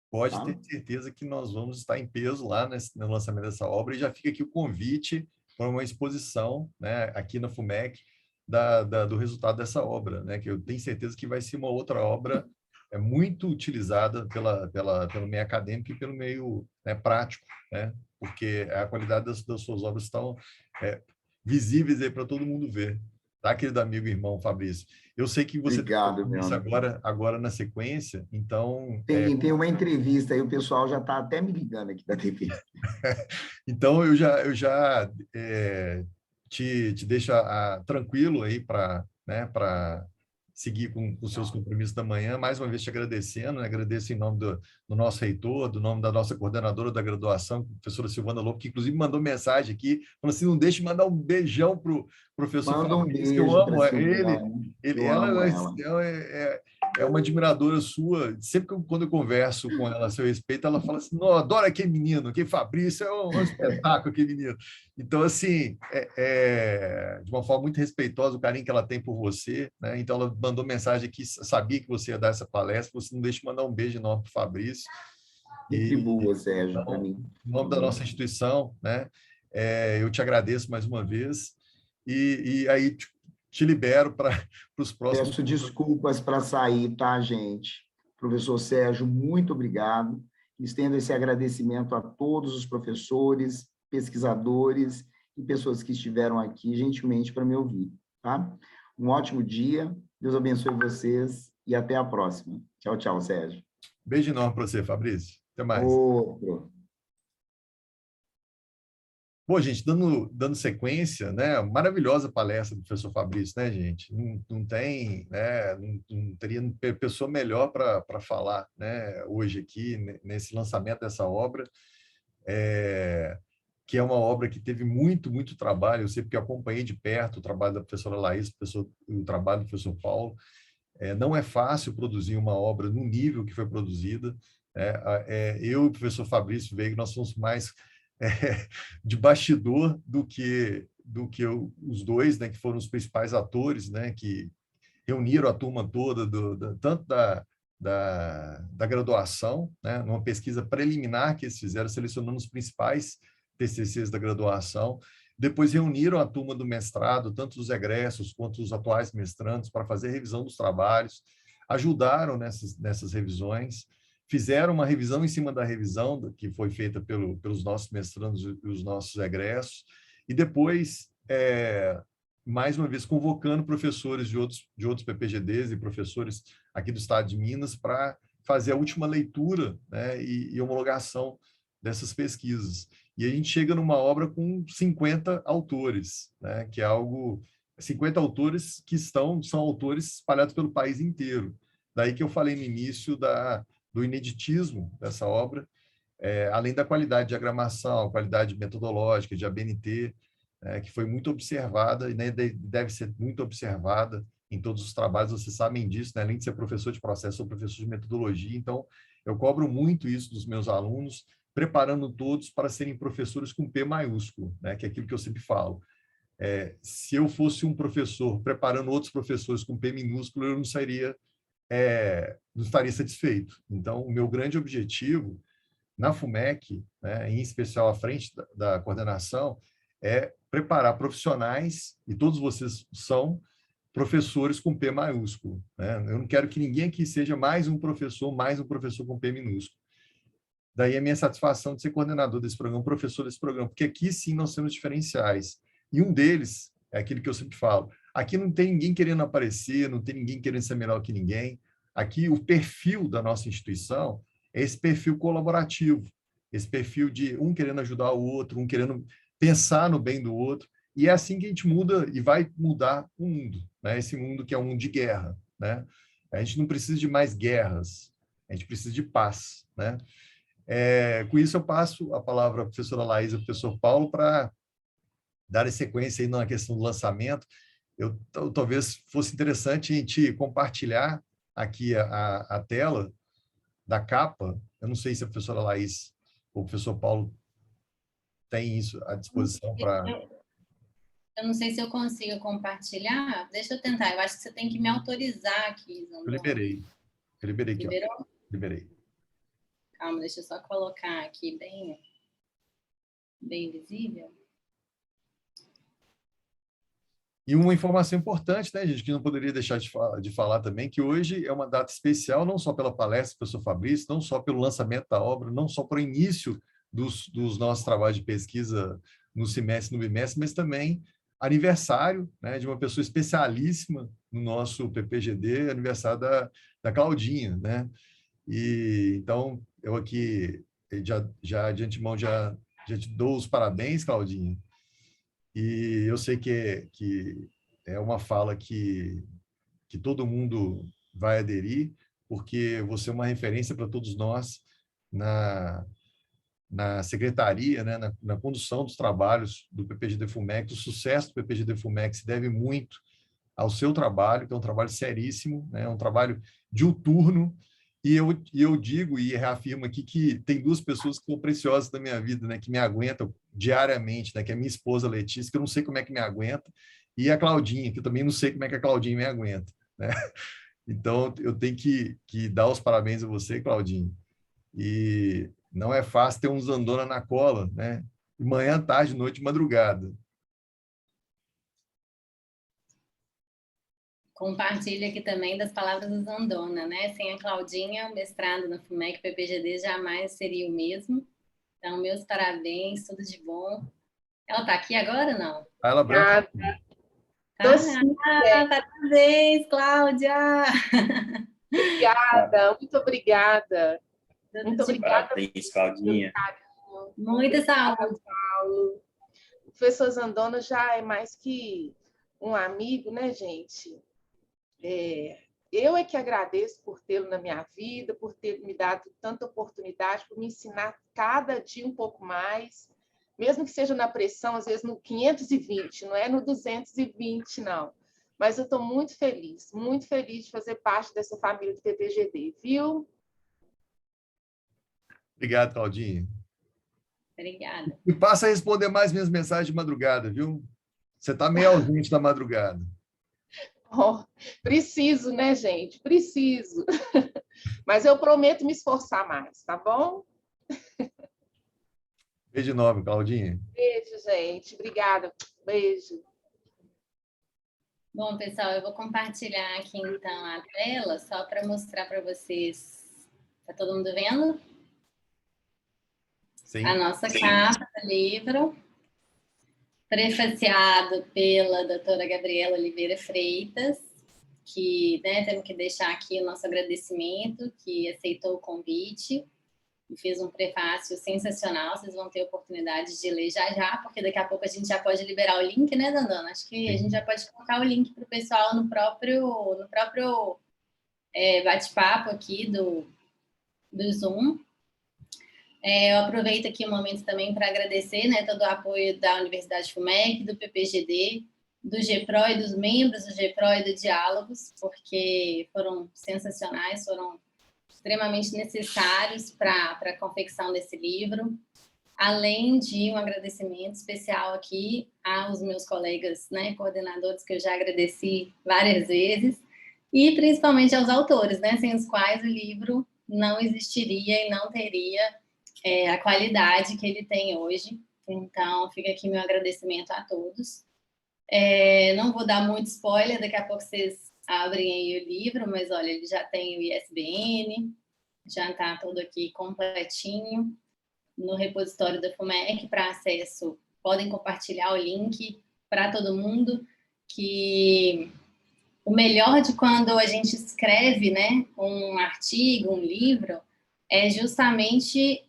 Pode ter certeza que nós vamos estar em peso lá no lançamento dessa obra, e já fica aqui o convite para uma exposição, né, aqui na FUMEC, do resultado dessa obra, né, que eu tenho certeza que vai ser uma outra obra muito utilizada pelo meio acadêmico e pelo meio, né, prático, né, porque a qualidade das suas obras estão visíveis aí para todo mundo ver. Tá, querido amigo e irmão Fabrício? Eu sei que você Obrigado, meu isso amigo. agora na sequência, então... Tem uma entrevista aí, o pessoal já está até me ligando aqui da TV. Então, eu já te deixo tranquilo aí para, né, seguir com os seus compromissos da manhã. Mais uma vez te agradecendo, né? Agradeço em nome do nosso reitor, do nome da nossa coordenadora da graduação, professora Silvana Lobo, que inclusive mandou mensagem aqui, falando assim, não deixe de mandar um beijão para o professor Manda um Fabrício, que eu beijo amo para Silvana. ela é uma admiradora sua. Sempre quando eu converso com ela a seu respeito, ela fala assim, não, adoro aquele menino, aquele Fabrício, é um espetáculo aquele menino. Então, assim, de uma forma muito respeitosa, o carinho que ela tem por você, né? Então, ela mandou mensagem aqui, sabia que você ia dar essa palestra, você não deixa de mandar um beijo enorme para o Fabrício. Retribua, Sérgio, para mim. Em nome da nossa instituição, né? Eu te agradeço mais uma vez, e aí te libero para os próximos... Peço desculpas para sair, tá, gente? Professor Sérgio, muito obrigado. Estendo esse agradecimento a todos os professores, pesquisadores e pessoas que estiveram aqui gentilmente para me ouvir, tá? Um ótimo dia, Deus abençoe vocês e até a próxima. Tchau, tchau, Sérgio. Beijo enorme para você, Fabrício. Até mais. Outro. Bom, gente, dando sequência, né? Maravilhosa palestra do professor Fabrício, né, gente? Não tem, né? Não teria pessoa melhor para falar, né? Hoje aqui, nesse lançamento dessa obra, que é uma obra que teve muito, muito trabalho. Eu sei porque eu acompanhei de perto o trabalho da professora Laís, o trabalho do professor Paulo. Não é fácil produzir uma obra no nível que foi produzida. Eu e o professor Fabrício Veiga, nós somos mais de bastidor do que os dois, né, que foram os principais atores, né, que reuniram a turma toda, tanto da graduação, né, numa pesquisa preliminar que eles fizeram, selecionando os principais TCCs da graduação. Depois reuniram a turma do mestrado, tanto os egressos quanto os atuais mestrandos, para fazer a revisão dos trabalhos, ajudaram nessas revisões, fizeram uma revisão em cima da revisão que foi feita pelos nossos mestrandos e os nossos egressos, e depois, mais uma vez, convocando professores de outros PPGDs e professores aqui do estado de Minas para fazer a última leitura, né, e homologação dessas pesquisas. E a gente chega numa obra com 50 autores, né, que é algo... 50 autores que são autores espalhados pelo país inteiro. Daí que eu falei no início do ineditismo dessa obra, além da qualidade de diagramação, qualidade metodológica, de ABNT, que foi muito observada e, né, deve ser muito observada em todos os trabalhos, vocês sabem disso, né? Além de ser professor de processo, sou professor de metodologia, então eu cobro muito isso dos meus alunos, preparando todos para serem professores com P maiúsculo, né? Que é aquilo que eu sempre falo. Se eu fosse um professor preparando outros professores com P minúsculo, eu não estaria satisfeito. Então, o meu grande objetivo na FUMEC, né, em especial à frente da coordenação, é preparar profissionais, e todos vocês são professores com P maiúsculo, né? Eu não quero que ninguém aqui seja mais um professor com P minúsculo. Daí a minha satisfação de ser coordenador desse programa, professor desse programa, porque aqui sim nós temos diferenciais. E um deles é aquilo que eu sempre falo. Aqui não tem ninguém querendo aparecer, não tem ninguém querendo ser melhor que ninguém. Aqui o perfil da nossa instituição é esse perfil colaborativo, esse perfil de um querendo ajudar o outro, um querendo pensar no bem do outro. E é assim que a gente muda e vai mudar o mundo, né? Esse mundo que é um mundo de guerra, né? A gente não precisa de mais guerras, a gente precisa de paz, né? Com isso, eu passo a palavra à professora Laís e ao professor Paulo para dar sequência aí na questão do lançamento. Talvez fosse interessante a gente compartilhar aqui a tela da capa. Eu não sei se a professora Laís ou o professor Paulo tem isso à disposição para... Eu não sei se eu consigo compartilhar. Deixa eu tentar. Eu acho que você tem que me autorizar aqui, Eu Zandon. liberei. Eu liberei aqui. Liberou? Ó. Liberei. Calma, deixa eu só colocar aqui bem visível. E uma informação importante, né, gente, que não poderia deixar de falar também, que hoje é uma data especial, não só pela palestra do professor Fabrício, não só pelo lançamento da obra, não só para o início dos nossos trabalhos de pesquisa no semestre e no bimestre, mas também aniversário, né, de uma pessoa especialíssima no nosso PPGD, aniversário da Claudinha, né? E então eu aqui já de antemão já te dou os parabéns, Claudinha. E eu sei que é uma fala que todo mundo vai aderir, porque você é uma referência para todos nós na secretaria, né, na condução dos trabalhos do PPGD FUMEC. O sucesso do PPGD FUMEC se deve muito ao seu trabalho, que é um trabalho seríssimo, né, um trabalho diuturno. E eu digo e reafirmo aqui que tem duas pessoas que são preciosas da minha vida, né, que me aguentam diariamente, né, que é a minha esposa Letícia, que eu não sei como é que me aguenta, e a Claudinha, que eu também não sei como é que a Claudinha me aguenta, né? Então, eu tenho que dar os parabéns a você, Claudinha. E não é fácil ter um Zandona na cola, né? De manhã, tarde, noite, madrugada. Compartilho aqui também das palavras do Zandona, né? Sem a Claudinha, o mestrado na FUMEC PPGD jamais seria o mesmo. Então, meus parabéns, tudo de bom. Ela está aqui agora ou não? Ela branca. Parabéns, Cláudia! Obrigada, muito obrigada. Muito obrigada. Parabéns, Claudinha. Muita saúde. Paulo. O professor Zandona já é mais que um amigo, né, gente? Eu é que agradeço por tê-lo na minha vida, por ter me dado tanta oportunidade, por me ensinar cada dia um pouco mais, mesmo que seja na pressão, às vezes no 520, não é no 220, não. Mas eu estou muito feliz de fazer parte dessa família do PPGD, viu? Obrigado, Claudinha. Obrigada. E passa a responder mais minhas mensagens de madrugada, viu? Você está meio ausente da madrugada. Oh, preciso, né, gente? Preciso. Mas eu prometo me esforçar mais, tá bom? Beijo enorme, Claudinha. Beijo, gente. Obrigada. Beijo. Bom, pessoal, eu vou compartilhar aqui, então, a tela, só para mostrar para vocês. Está todo mundo vendo? Sim. A nossa capa do livro, prefaciado pela doutora Gabriela Oliveira Freitas, que, né, temos que deixar aqui o nosso agradecimento, que aceitou o convite e fez um prefácio sensacional. Vocês vão ter a oportunidade de ler já, porque daqui a pouco a gente já pode liberar o link, né, Dandana? Acho que a gente já pode colocar o link para o pessoal no próprio bate-papo aqui do Zoom. Eu aproveito aqui o momento também para agradecer, né, todo o apoio da Universidade FUMEC, do PPGD, do GPRO e dos membros do GPRO e do Diálogos, porque foram sensacionais, foram extremamente necessários para a confecção desse livro, além de um agradecimento especial aqui aos meus colegas, né, coordenadores, que eu já agradeci várias vezes, e principalmente aos autores, né, sem os quais o livro não existiria e não teria a qualidade que ele tem hoje. Então, fica aqui meu agradecimento a todos. Não vou dar muito spoiler, daqui a pouco vocês abrem aí o livro, mas olha, ele já tem o ISBN, já está todo aqui completinho no repositório da FUMEC para acesso. Podem compartilhar o link para todo mundo, que o melhor de quando a gente escreve, né, um artigo, um livro, é justamente,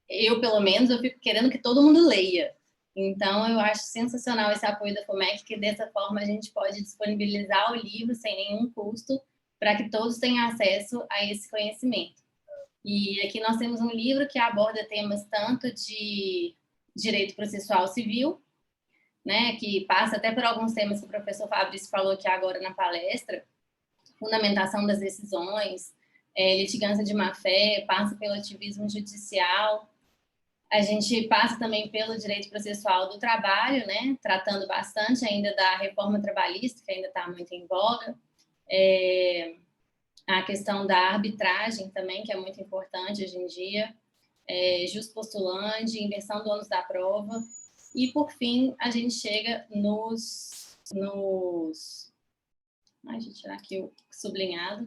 eu pelo menos, eu fico querendo que todo mundo leia. Então, eu acho sensacional esse apoio da FUMEC, que dessa forma a gente pode disponibilizar o livro sem nenhum custo, para que todos tenham acesso a esse conhecimento. E aqui nós temos um livro que aborda temas tanto de direito processual civil, né, que passa até por alguns temas que o professor Fabrício falou aqui agora na palestra, fundamentação das decisões, litigância de má-fé, passa pelo ativismo judicial. A gente passa também pelo direito processual do trabalho, né, tratando bastante ainda da reforma trabalhista, que ainda está muito em voga. A questão da arbitragem também, que é muito importante hoje em dia. Jus postulante, inversão do ônus da prova. E, por fim, a gente chega deixa eu tirar aqui o sublinhado,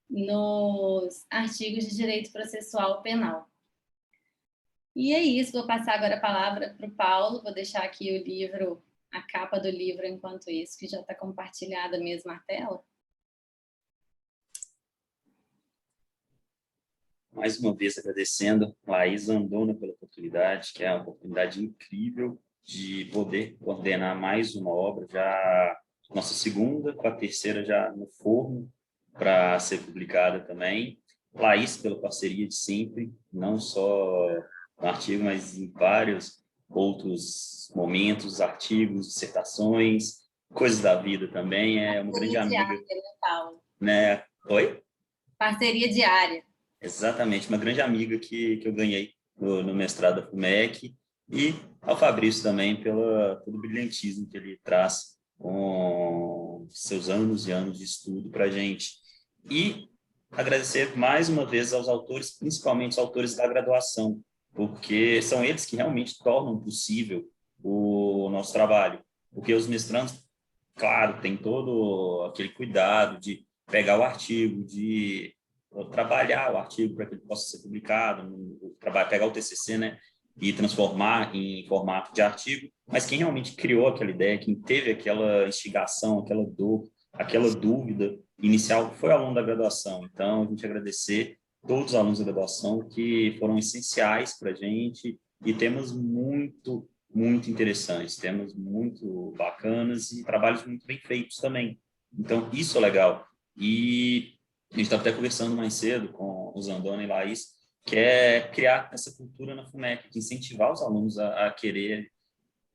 nos artigos de direito processual penal. E é isso, vou passar agora a palavra para o Paulo, vou deixar aqui o livro, a capa do livro enquanto isso, que já está compartilhada mesmo a tela. Mais uma vez agradecendo a Laís Andona pela oportunidade, que é uma oportunidade incrível de poder coordenar mais uma obra, já nossa segunda, com a terceira já no forno para ser publicada também. Laís pela parceria de sempre, não só no artigo, mas em vários outros momentos, artigos, dissertações, coisas da vida também. É uma grande amiga. Diária, né, Paulo? Né? Oi? Parceria diária. Exatamente, uma grande amiga que eu ganhei no mestrado da FUMEC, e ao Fabrício também pelo brilhantismo que ele traz com seus anos e anos de estudo para a gente. E agradecer mais uma vez aos autores, principalmente os autores da graduação, porque são eles que realmente tornam possível o nosso trabalho. Porque os mestrandos, claro, tem todo aquele cuidado de pegar o artigo, de trabalhar o artigo para que ele possa ser publicado, pegar o TCC, né, e transformar em formato de artigo, mas quem realmente criou aquela ideia, quem teve aquela instigação, aquela dor, aquela dúvida inicial, foi o aluno da graduação. Então, a gente agradecer todos os alunos da graduação que foram essenciais para a gente, e temas muito interessantes, temas muito bacanas e trabalhos muito bem feitos também. Então, isso é legal. E a gente estava até conversando mais cedo com o Andona e Laís, que é criar essa cultura na FUMEC, de incentivar os alunos a querer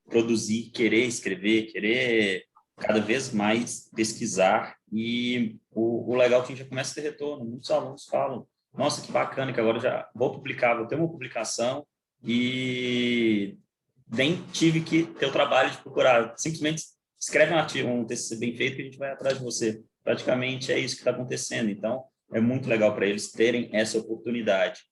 produzir, querer escrever, querer cada vez mais pesquisar. E o legal é que a gente já começa a ter retorno. Muitos alunos falam, nossa, que bacana, que agora já vou publicar, vou ter uma publicação e nem tive que ter o trabalho de procurar. Simplesmente escreve um artigo, um TCC bem feito, que a gente vai atrás de você. Praticamente é isso que está acontecendo. Então, é muito legal para eles terem essa oportunidade.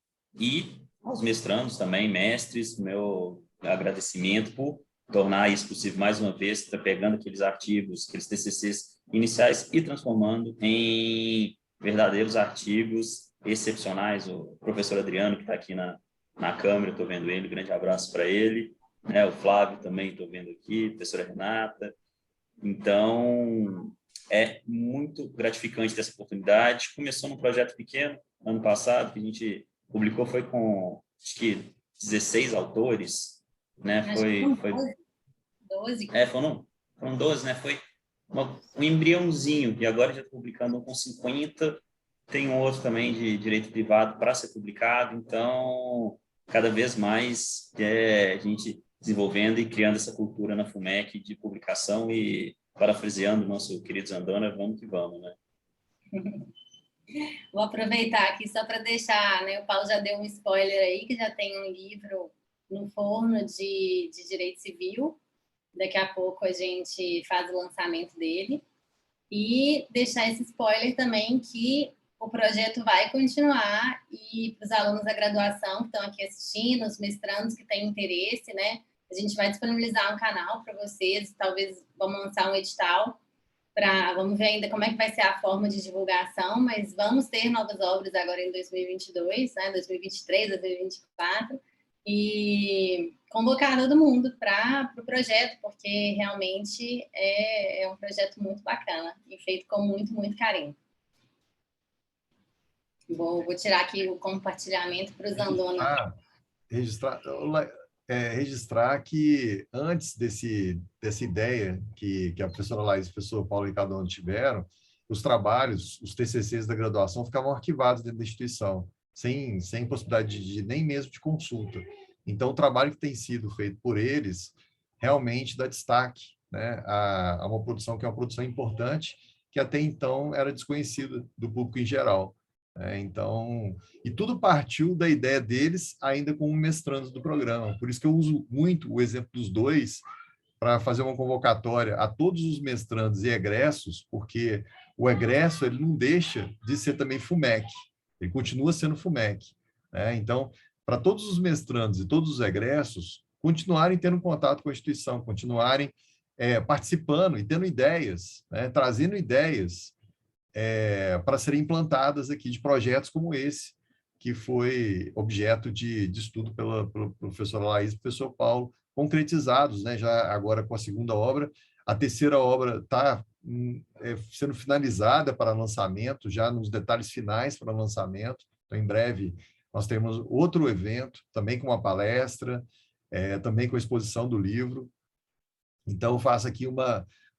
E aos mestrandos também, mestres, meu agradecimento por tornar isso possível mais uma vez, pegando aqueles artigos, aqueles TCCs iniciais e transformando em verdadeiros artigos excepcionais. O professor Adriano, que está aqui na câmera, estou vendo ele, grande abraço para ele. O Flávio também, estou vendo aqui, a professora Renata. Então, é muito gratificante ter essa oportunidade. Começou num projeto pequeno, ano passado, que a gente publicou, foi com, acho que, 16 autores, né? Foi 12. Foram 12, né? Foi um embriãozinho, e agora já estou publicando um com 50, tem um outro também de direito privado para ser publicado. Então, cada vez mais a gente desenvolvendo e criando essa cultura na FUMEC de publicação, e parafraseando o nosso querido Andona, vamos que vamos, né? Vou aproveitar aqui só para deixar, né? O Paulo já deu um spoiler aí, que já tem um livro no forno de direito civil. Daqui a pouco a gente faz o lançamento dele. E deixar esse spoiler também que o projeto vai continuar, e para os alunos da graduação que estão aqui assistindo, os mestrandos que têm interesse, né? A gente vai disponibilizar um canal para vocês, talvez vamos lançar um edital, vamos ver ainda como é que vai ser a forma de divulgação, mas vamos ter novas obras agora em 2022, né? 2023, 2024, e convocar todo mundo para o projeto, porque realmente é um projeto muito bacana e feito com muito, muito carinho. Vou tirar aqui o compartilhamento para os Andona. Registrar. registrar que antes dessa ideia que a professora Laís e o professor Paulo e cada um tiveram, os trabalhos, os TCCs da graduação ficavam arquivados dentro da instituição, sem possibilidade nem mesmo de consulta. Então, o trabalho que tem sido feito por eles realmente dá destaque, né, a uma produção que é uma produção importante, que até então era desconhecida do público em geral. Então, e tudo partiu da ideia deles, ainda como mestrandos do programa. Por isso que eu uso muito o exemplo dos dois para fazer uma convocatória a todos os mestrandos e egressos, porque o egresso ele não deixa de ser também FUMEC, ele continua sendo FUMEC. Então, para todos os mestrandos e todos os egressos continuarem tendo contato com a instituição, continuarem participando e tendo ideias, trazendo ideias para serem implantadas aqui de projetos como esse, que foi objeto de estudo pela professora Laís e professor Paulo, concretizados, já agora com a segunda obra. A terceira obra está sendo finalizada para lançamento, já nos detalhes finais para lançamento. Então, em breve, nós temos outro evento, também com uma palestra, também com a exposição do livro. Então, eu faço aqui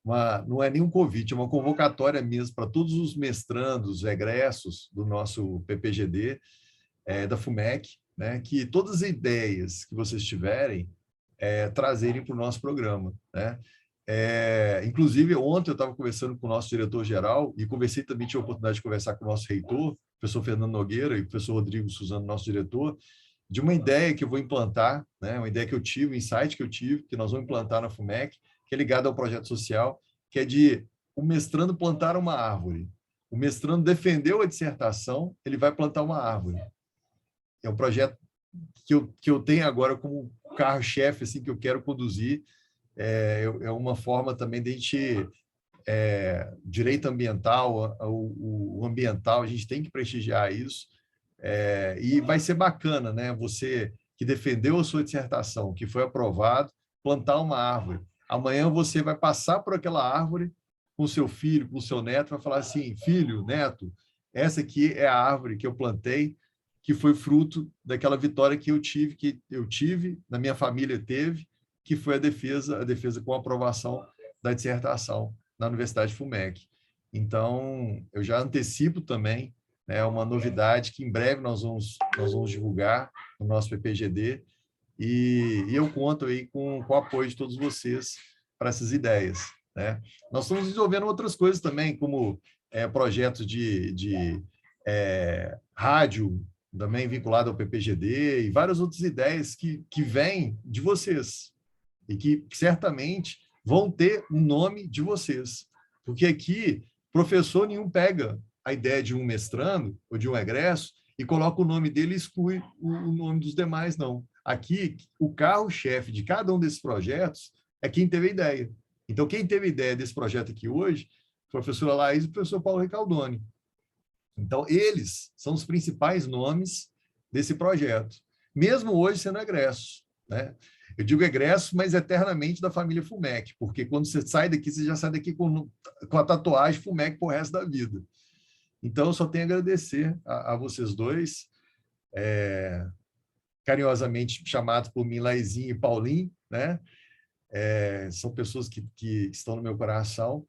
não é nenhum convite, é uma convocatória mesmo para todos os mestrandos, egressos do nosso PPGD, da FUMEC, que todas as ideias que vocês tiverem, trazerem para o nosso programa. Inclusive, ontem eu estava conversando com o nosso diretor-geral e conversei também, tive a oportunidade de conversar com o nosso reitor, o professor Fernando Nogueira e o professor Rodrigo Suzano, nosso diretor, de uma ideia que eu vou implantar, uma ideia que eu tive, um insight que eu tive, que nós vamos implantar na FUMEC, que é ligado ao projeto social, que é de o mestrando plantar uma árvore. O mestrando defendeu a dissertação, ele vai plantar uma árvore. É um projeto que eu tenho agora como carro-chefe, assim, que eu quero conduzir. É uma forma também de a gente... direito ambiental, o ambiental, a gente tem que prestigiar isso. E vai ser bacana, você que defendeu a sua dissertação, que foi aprovado, plantar uma árvore. Amanhã você vai passar por aquela árvore com o seu filho, com o seu neto, vai falar assim, filho, neto, essa aqui é a árvore que eu plantei, que foi fruto daquela vitória que eu tive, na minha família teve, que foi a defesa com a aprovação da dissertação na Universidade FUMEC. Então, eu já antecipo também, uma novidade que em breve nós vamos divulgar no nosso PPGD, e eu conto aí com o apoio de todos vocês para essas ideias. Nós estamos desenvolvendo outras coisas também, como projetos de rádio, também vinculado ao PPGD, e várias outras ideias que vêm de vocês, e que certamente vão ter um nome de vocês. Porque aqui, professor nenhum pega a ideia de um mestrando ou de um egresso e coloca o nome dele e exclui o nome dos demais, não. Aqui, o carro-chefe de cada um desses projetos é quem teve a ideia. Então, quem teve a ideia desse projeto aqui hoje foi a professora Laís e o professor Paulo Ricaldoni. Então, eles são os principais nomes desse projeto, mesmo hoje sendo egressos. Eu digo egresso, mas eternamente da família FUMEC, porque quando você sai daqui, você já sai daqui com a tatuagem FUMEC por resto da vida. Então, eu só tenho a agradecer a vocês dois, carinhosamente chamados por mim, Laizinho e Paulinho, são pessoas que estão no meu coração,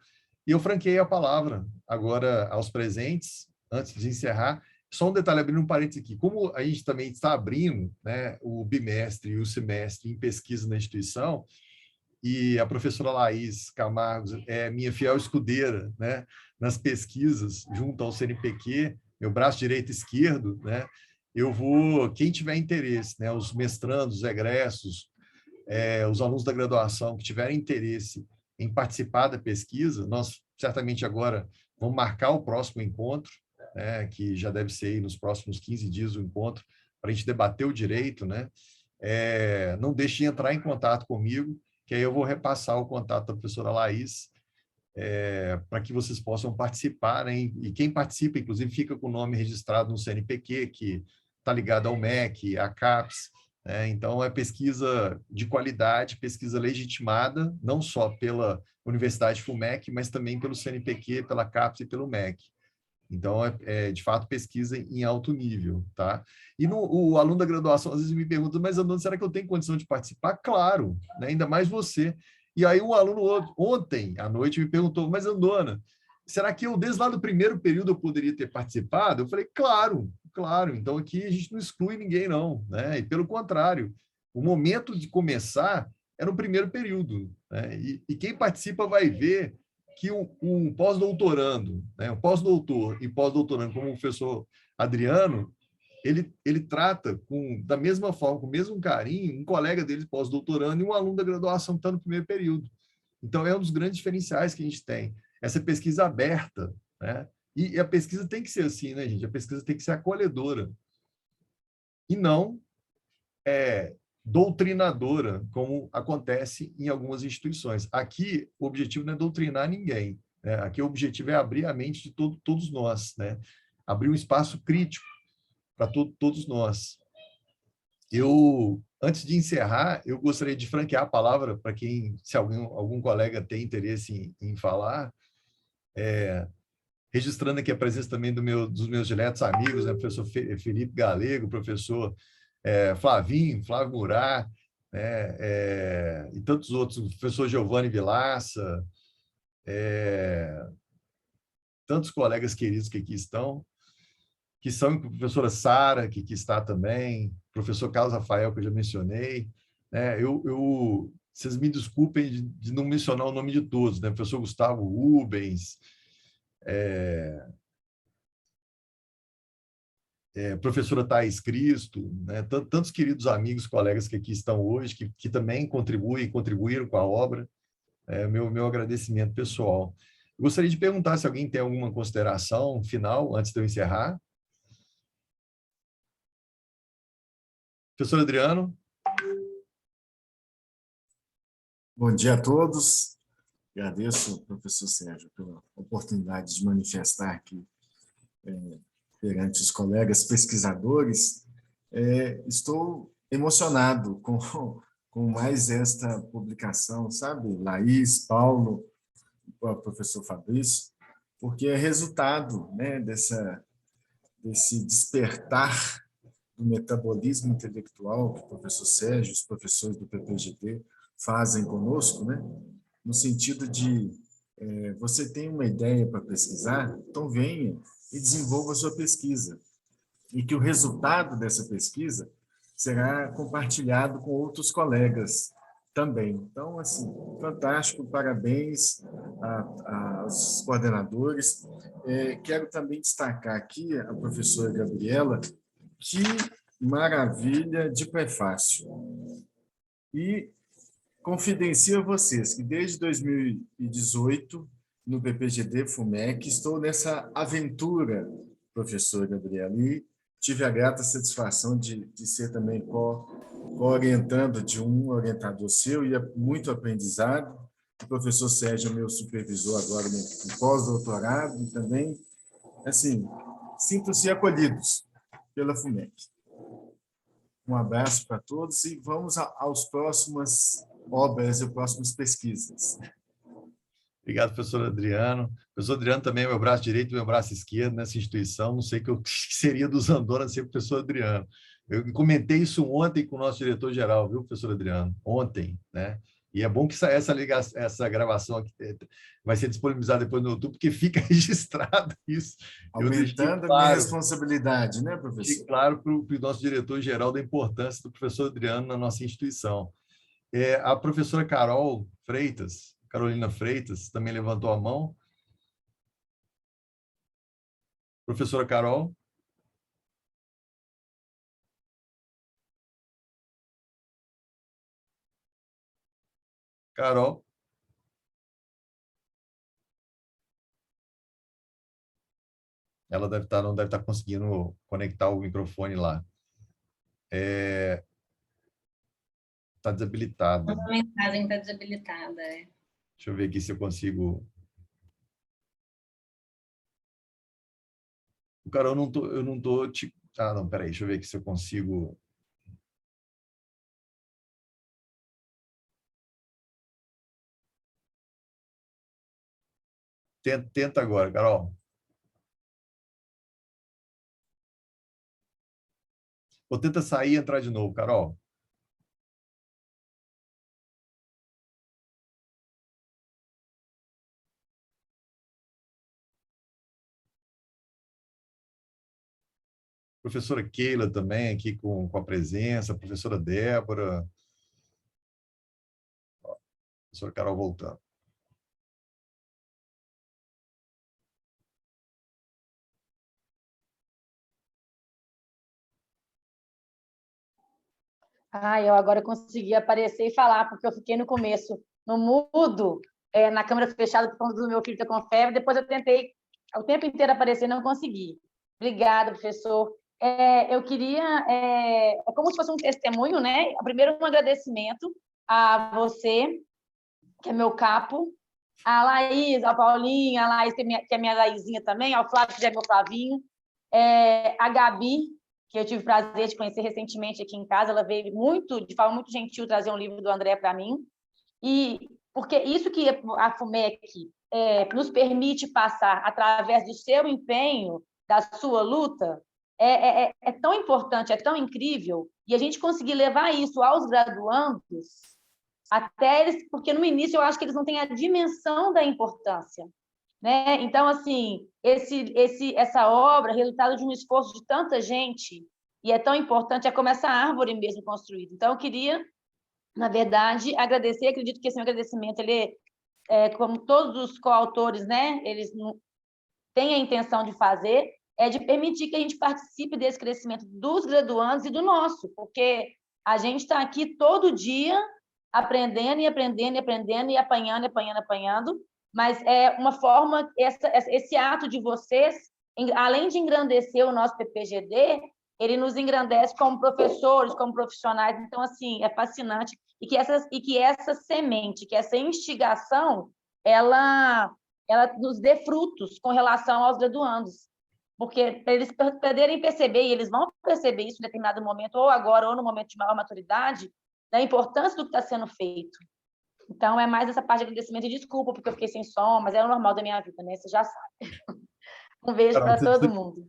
e eu franqueei a palavra agora aos presentes, antes de encerrar. Só um detalhe, abrindo um parênteses aqui, como a gente também está abrindo o bimestre e o semestre em pesquisa na instituição, e a professora Laís Camargo é minha fiel escudeira nas pesquisas, junto ao CNPq, meu braço direito e esquerdo, quem tiver interesse, os mestrandos, os egressos, os alunos da graduação que tiverem interesse em participar da pesquisa, nós certamente agora vamos marcar o próximo encontro, que já deve ser aí nos próximos 15 dias o encontro, para a gente debater o direito, não deixe de entrar em contato comigo, que aí eu vou repassar o contato da professora Laís, para que vocês possam participar, e quem participa, inclusive, fica com o nome registrado no CNPq, que está ligado ao MEC, à CAPES. Então, é pesquisa de qualidade, pesquisa legitimada, não só pela Universidade FUMEC, mas também pelo CNPq, pela CAPES e pelo MEC. Então, de fato, pesquisa em alto nível, tá? E o aluno da graduação, às vezes, me pergunta, mas, Andona, será que eu tenho condição de participar? Claro, né? Ainda mais você. E aí, um aluno ontem à noite me perguntou, mas, Andona, será que eu, desde lá do primeiro período, eu poderia ter participado? Eu falei, claro, claro. Então, aqui a gente não exclui ninguém, não, né? E, pelo contrário, o momento de começar é no primeiro período, né? E quem participa vai ver que um pós-doutorando, né, um pós-doutor e pós-doutorando, como o professor Adriano, ele trata da mesma forma, com o mesmo carinho, um colega dele pós-doutorando e um aluno da graduação que está no primeiro período. Então, é um dos grandes diferenciais que a gente tem, essa pesquisa aberta, né? E a pesquisa tem que ser assim, né, gente? A pesquisa tem que ser acolhedora e não doutrinadora, como acontece em algumas instituições. Aqui, o objetivo não é doutrinar ninguém, né? Aqui, o objetivo é abrir a mente de todos nós, né? Abrir um espaço crítico para todos nós. Antes de encerrar, eu gostaria de franquear a palavra para quem, se algum colega tem interesse em falar, registrando aqui a presença também dos meus diletos amigos, né? Professor Felipe Galego, professor Flávio Murat, né? E tantos outros, o professor Giovanni Vilaça, tantos colegas queridos que aqui estão, que são a professora Sara, que aqui está também, professor Carlos Rafael, que eu já mencionei, né? Vocês me desculpem de não mencionar o nome de todos, né? Professor Gustavo Rubens, professora Thais Cristo, né? Tantos queridos amigos, colegas que aqui estão hoje, que também contribuíram com a obra. Meu agradecimento pessoal. Eu gostaria de perguntar se alguém tem alguma consideração final, antes de eu encerrar. Professor Adriano? Bom dia a todos. Agradeço, professor Sérgio, pela oportunidade de manifestar aqui perante os colegas pesquisadores. Estou emocionado com mais esta publicação, sabe? Laís, Paulo, o professor Fabrício, porque é resultado, né, desse despertar do metabolismo intelectual que o professor Sérgio, os professores do PPGD fazem conosco, né? No sentido de você tem uma ideia para pesquisar, então venha e desenvolva a sua pesquisa. E que o resultado dessa pesquisa será compartilhado com outros colegas também. Então, assim, fantástico, parabéns aos coordenadores. Quero também destacar aqui a professora Gabriela, que maravilha de prefácio. E confidencio a vocês que desde 2018, no PPGD FUMEC, estou nessa aventura, professor Gabriel, e tive a grata satisfação de ser também co-orientando de um orientador seu, e é muito aprendizado. O professor Sérgio é meu supervisor agora no pós-doutorado, e também, assim, sintam-se acolhidos pela FUMEC. Um abraço para todos e vamos aos próximas obras e próximas pesquisas. Obrigado, professor Adriano. O professor Adriano também é meu braço direito e meu braço esquerdo nessa instituição. Não sei o que seria dos Andorra sem o professor Adriano. Eu comentei isso ontem com o nosso diretor-geral, viu, professor Adriano? Ontem, né? E é bom que essa gravação aqui vai ser disponibilizada depois no YouTube, porque fica registrado isso. Aumentando a minha responsabilidade, né, professor? Deixei claro para o nosso diretor-geral da importância do professor Adriano na nossa instituição. A professora Carolina Freitas, também levantou a mão. Professora Carol? Carol? Ela não deve estar conseguindo conectar o microfone lá. Está desabilitada. A mensagem está desabilitada. Deixa eu ver aqui se eu consigo. Carol, eu não estou. Ah, não, peraí, deixa eu ver aqui se eu consigo. Tenta agora, Carol. Ou tenta sair e entrar de novo, Carol. Professora Keila também aqui com a presença, professora Débora, professora Carol voltando. Eu agora consegui aparecer e falar, porque eu fiquei no começo no mudo, na câmera fechada, por conta do meu filho estar com febre. Depois eu tentei o tempo inteiro aparecer e não consegui. Obrigada, professor. Eu queria, como se fosse um testemunho, né? Primeiro, um agradecimento a você, que é meu capo, a Laís, a Paulinha, a Laís, que é minha Laizinha também, ao Flávio, que é meu Flavinho, a Gabi, que eu tive o prazer de conhecer recentemente aqui em casa. Ela veio de forma muito gentil, trazer um livro do André para mim. E porque isso que a FUMEC nos permite passar através do seu empenho, da sua luta, é tão importante, é tão incrível, e a gente conseguir levar isso aos graduandos, até eles, porque no início eu acho que eles não têm a dimensão da importância, né? Então, assim, essa obra, resultado de um esforço de tanta gente, e é tão importante, é como essa árvore mesmo construída. Então, eu queria, na verdade, agradecer. Acredito que esse meu agradecimento, como todos os coautores, né, eles têm a intenção de fazer, de permitir que a gente participe desse crescimento dos graduandos e do nosso, porque a gente está aqui todo dia aprendendo e aprendendo e aprendendo e apanhando, apanhando, apanhando, mas é uma forma, esse ato de vocês, além de engrandecer o nosso PPGD, ele nos engrandece como professores, como profissionais. Então, assim, é fascinante. E que essa semente, que essa instigação, ela nos dê frutos com relação aos graduandos. Porque para eles poderem perceber, e eles vão perceber isso em determinado momento, ou agora, ou no momento de maior maturidade, da importância do que está sendo feito. Então, é mais essa parte de agradecimento. E desculpa, porque eu fiquei sem som, mas é o normal da minha vida, né? Você já sabe. Um beijo para todo mundo.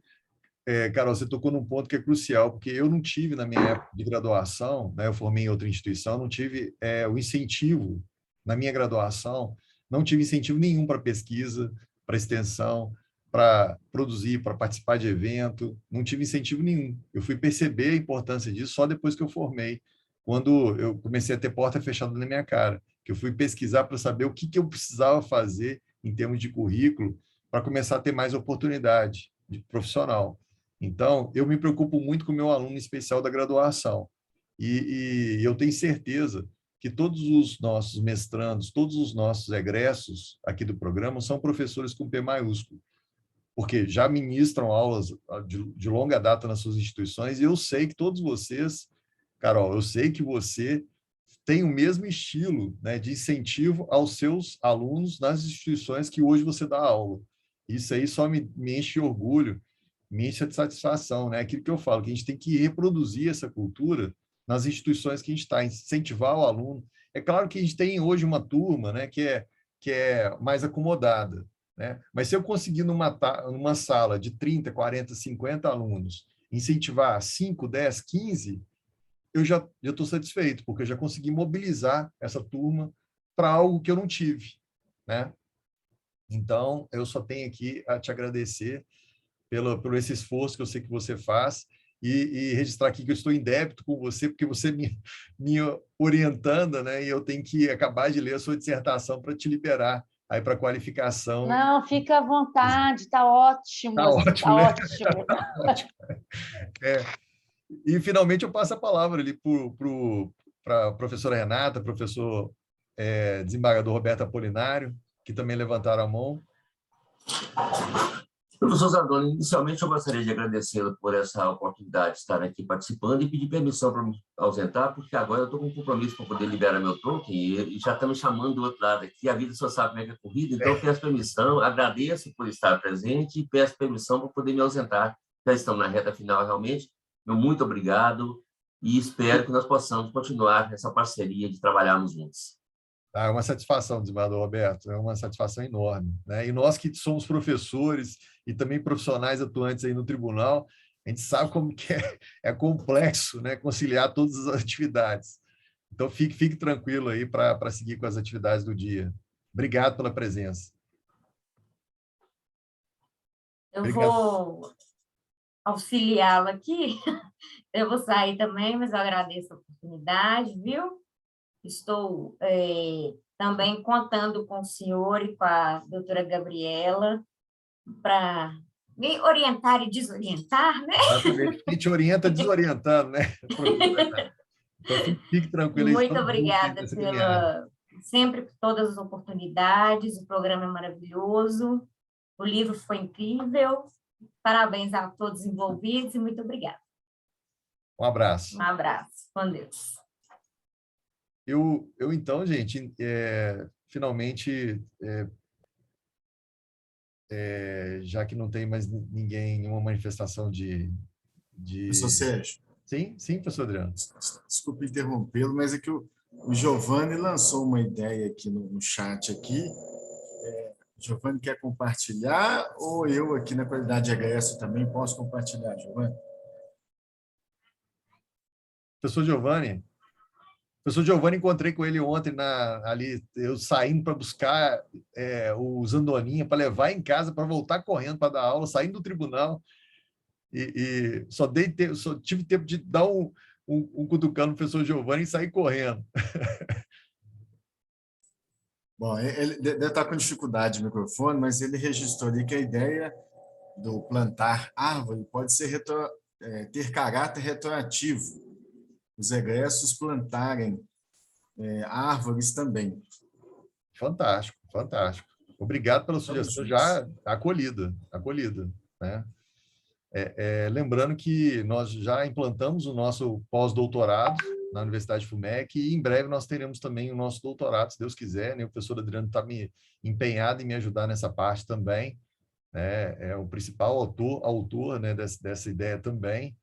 Carol, você tocou num ponto que é crucial, porque eu não tive, na minha época de graduação, né, eu formei em outra instituição, não tive o incentivo, na minha graduação, não tive incentivo nenhum para pesquisa, para extensão, para produzir, para participar de evento, não tive incentivo nenhum. Eu fui perceber a importância disso só depois que eu formei, quando eu comecei a ter porta fechada na minha cara, que eu fui pesquisar para saber o que eu precisava fazer em termos de currículo para começar a ter mais oportunidade de profissional. Então, eu me preocupo muito com o meu aluno especial da graduação. E eu tenho certeza que todos os nossos mestrandos, todos os nossos egressos aqui do programa são professores com P maiúsculo, porque já ministram aulas de longa data nas suas instituições, e eu sei que todos vocês, Carol, eu sei que você tem o mesmo estilo, né, de incentivo aos seus alunos nas instituições que hoje você dá aula. Isso aí só me enche de orgulho, me enche de satisfação, né? Aquilo que eu falo, que a gente tem que reproduzir essa cultura nas instituições que a gente está, incentivar o aluno. É claro que a gente tem hoje uma turma, né, que é mais acomodada, né? Mas se eu conseguir numa sala de 30, 40, 50 alunos, incentivar 5, 10, 15, eu já estou satisfeito, porque eu já consegui mobilizar essa turma para algo que eu não tive, né? Então, eu só tenho aqui a te agradecer pelo esse esforço que eu sei que você faz e registrar aqui que eu estou em débito com você, porque você me orientando, né? E eu tenho que acabar de ler a sua dissertação para te liberar aí para qualificação. Não, fica à vontade, está ótimo. Está ótimo, tá né? ótimo. Tá ótimo. E, finalmente, eu passo a palavra ali para a professora Renata, professor desembargador Roberto Apolinário, que também levantaram a mão. Professor Zandoni, inicialmente eu gostaria de agradecê-lo por essa oportunidade de estar aqui participando e pedir permissão para me ausentar, porque agora eu estou com um compromisso para poder liberar meu token e já está me chamando do outro lado aqui. A vida só sabe como é que é corrida, então eu peço permissão, agradeço por estar presente e peço permissão para poder me ausentar. Já estamos na reta final, realmente. Meu muito obrigado e espero que nós possamos continuar essa parceria de trabalharmos juntos. É uma satisfação, desembargador Roberto, é uma satisfação enorme, né? E nós que somos professores e também profissionais atuantes aí no tribunal, A gente sabe como que é complexo, né, conciliar todas as atividades. Então, fique tranquilo aí para seguir com as atividades do dia. Obrigado pela presença. Eu vou auxiliá-lo aqui. Eu vou sair também, mas eu agradeço a oportunidade, viu? Estou também contando com o senhor e com a doutora Gabriela para me orientar e desorientar, né? Exatamente. A gente orienta desorientando, né? Então, fique tranquilo. Muito obrigada sempre por todas as oportunidades, o programa é maravilhoso, o livro foi incrível, parabéns a todos os envolvidos e muito obrigada. Um abraço. Um abraço, com Deus. Eu então, gente, finalmente, já que não tem mais ninguém, nenhuma manifestação de... Professor Sérgio. Sim, professor Adriano. Desculpe interrompê-lo, mas é que o Giovanni lançou uma ideia aqui no chat aqui. O Giovanni quer compartilhar ou eu aqui na qualidade de egresso também posso compartilhar, Giovanni? Professor Giovanni, encontrei com ele ontem ali, eu saindo para buscar o Zandoninha para levar em casa, para voltar correndo para dar aula, saindo do tribunal, e só tive tempo de dar um cutucão no professor Giovanni e sair correndo. Bom, ele deve estar com dificuldade no microfone, mas ele registrou ali que a ideia do plantar árvore pode ser ter caráter retroativo. Os egressos plantarem árvores também. Fantástico, fantástico. Obrigado pela sugestão já acolhida, né? Lembrando que nós já implantamos o nosso pós-doutorado na Universidade FUMEC e em breve nós teremos também o nosso doutorado, se Deus quiser, né? O professor Adriano está empenhado em me ajudar nessa parte também, né? É o principal autor, né, dessa ideia também.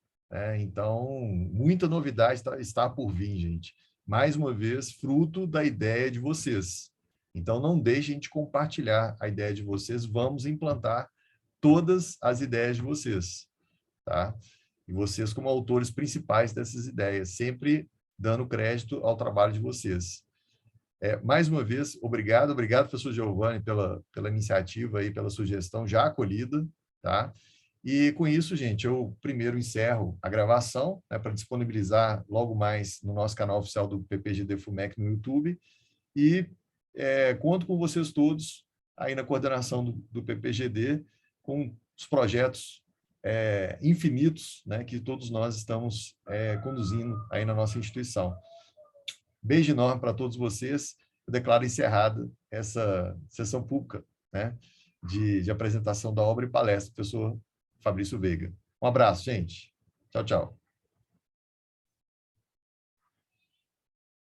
Então, muita novidade está por vir, gente. Mais uma vez, fruto da ideia de vocês. Então, não deixem de compartilhar a ideia de vocês. Vamos implantar todas as ideias de vocês, tá? E vocês como autores principais dessas ideias, sempre dando crédito ao trabalho de vocês. Mais uma vez, obrigado, professor Giovanni, pela iniciativa e pela sugestão já acolhida, tá? E com isso, gente, eu primeiro encerro a gravação, né, para disponibilizar logo mais no nosso canal oficial do PPGD FUMEC no YouTube, e conto com vocês todos aí na coordenação do PPGD, com os projetos infinitos, né, que todos nós estamos conduzindo aí na nossa instituição. Beijo enorme para todos vocês. Eu declaro encerrada essa sessão pública, né, de apresentação da obra e palestra do professor Fabrício Veiga. Um abraço, gente. Tchau, tchau.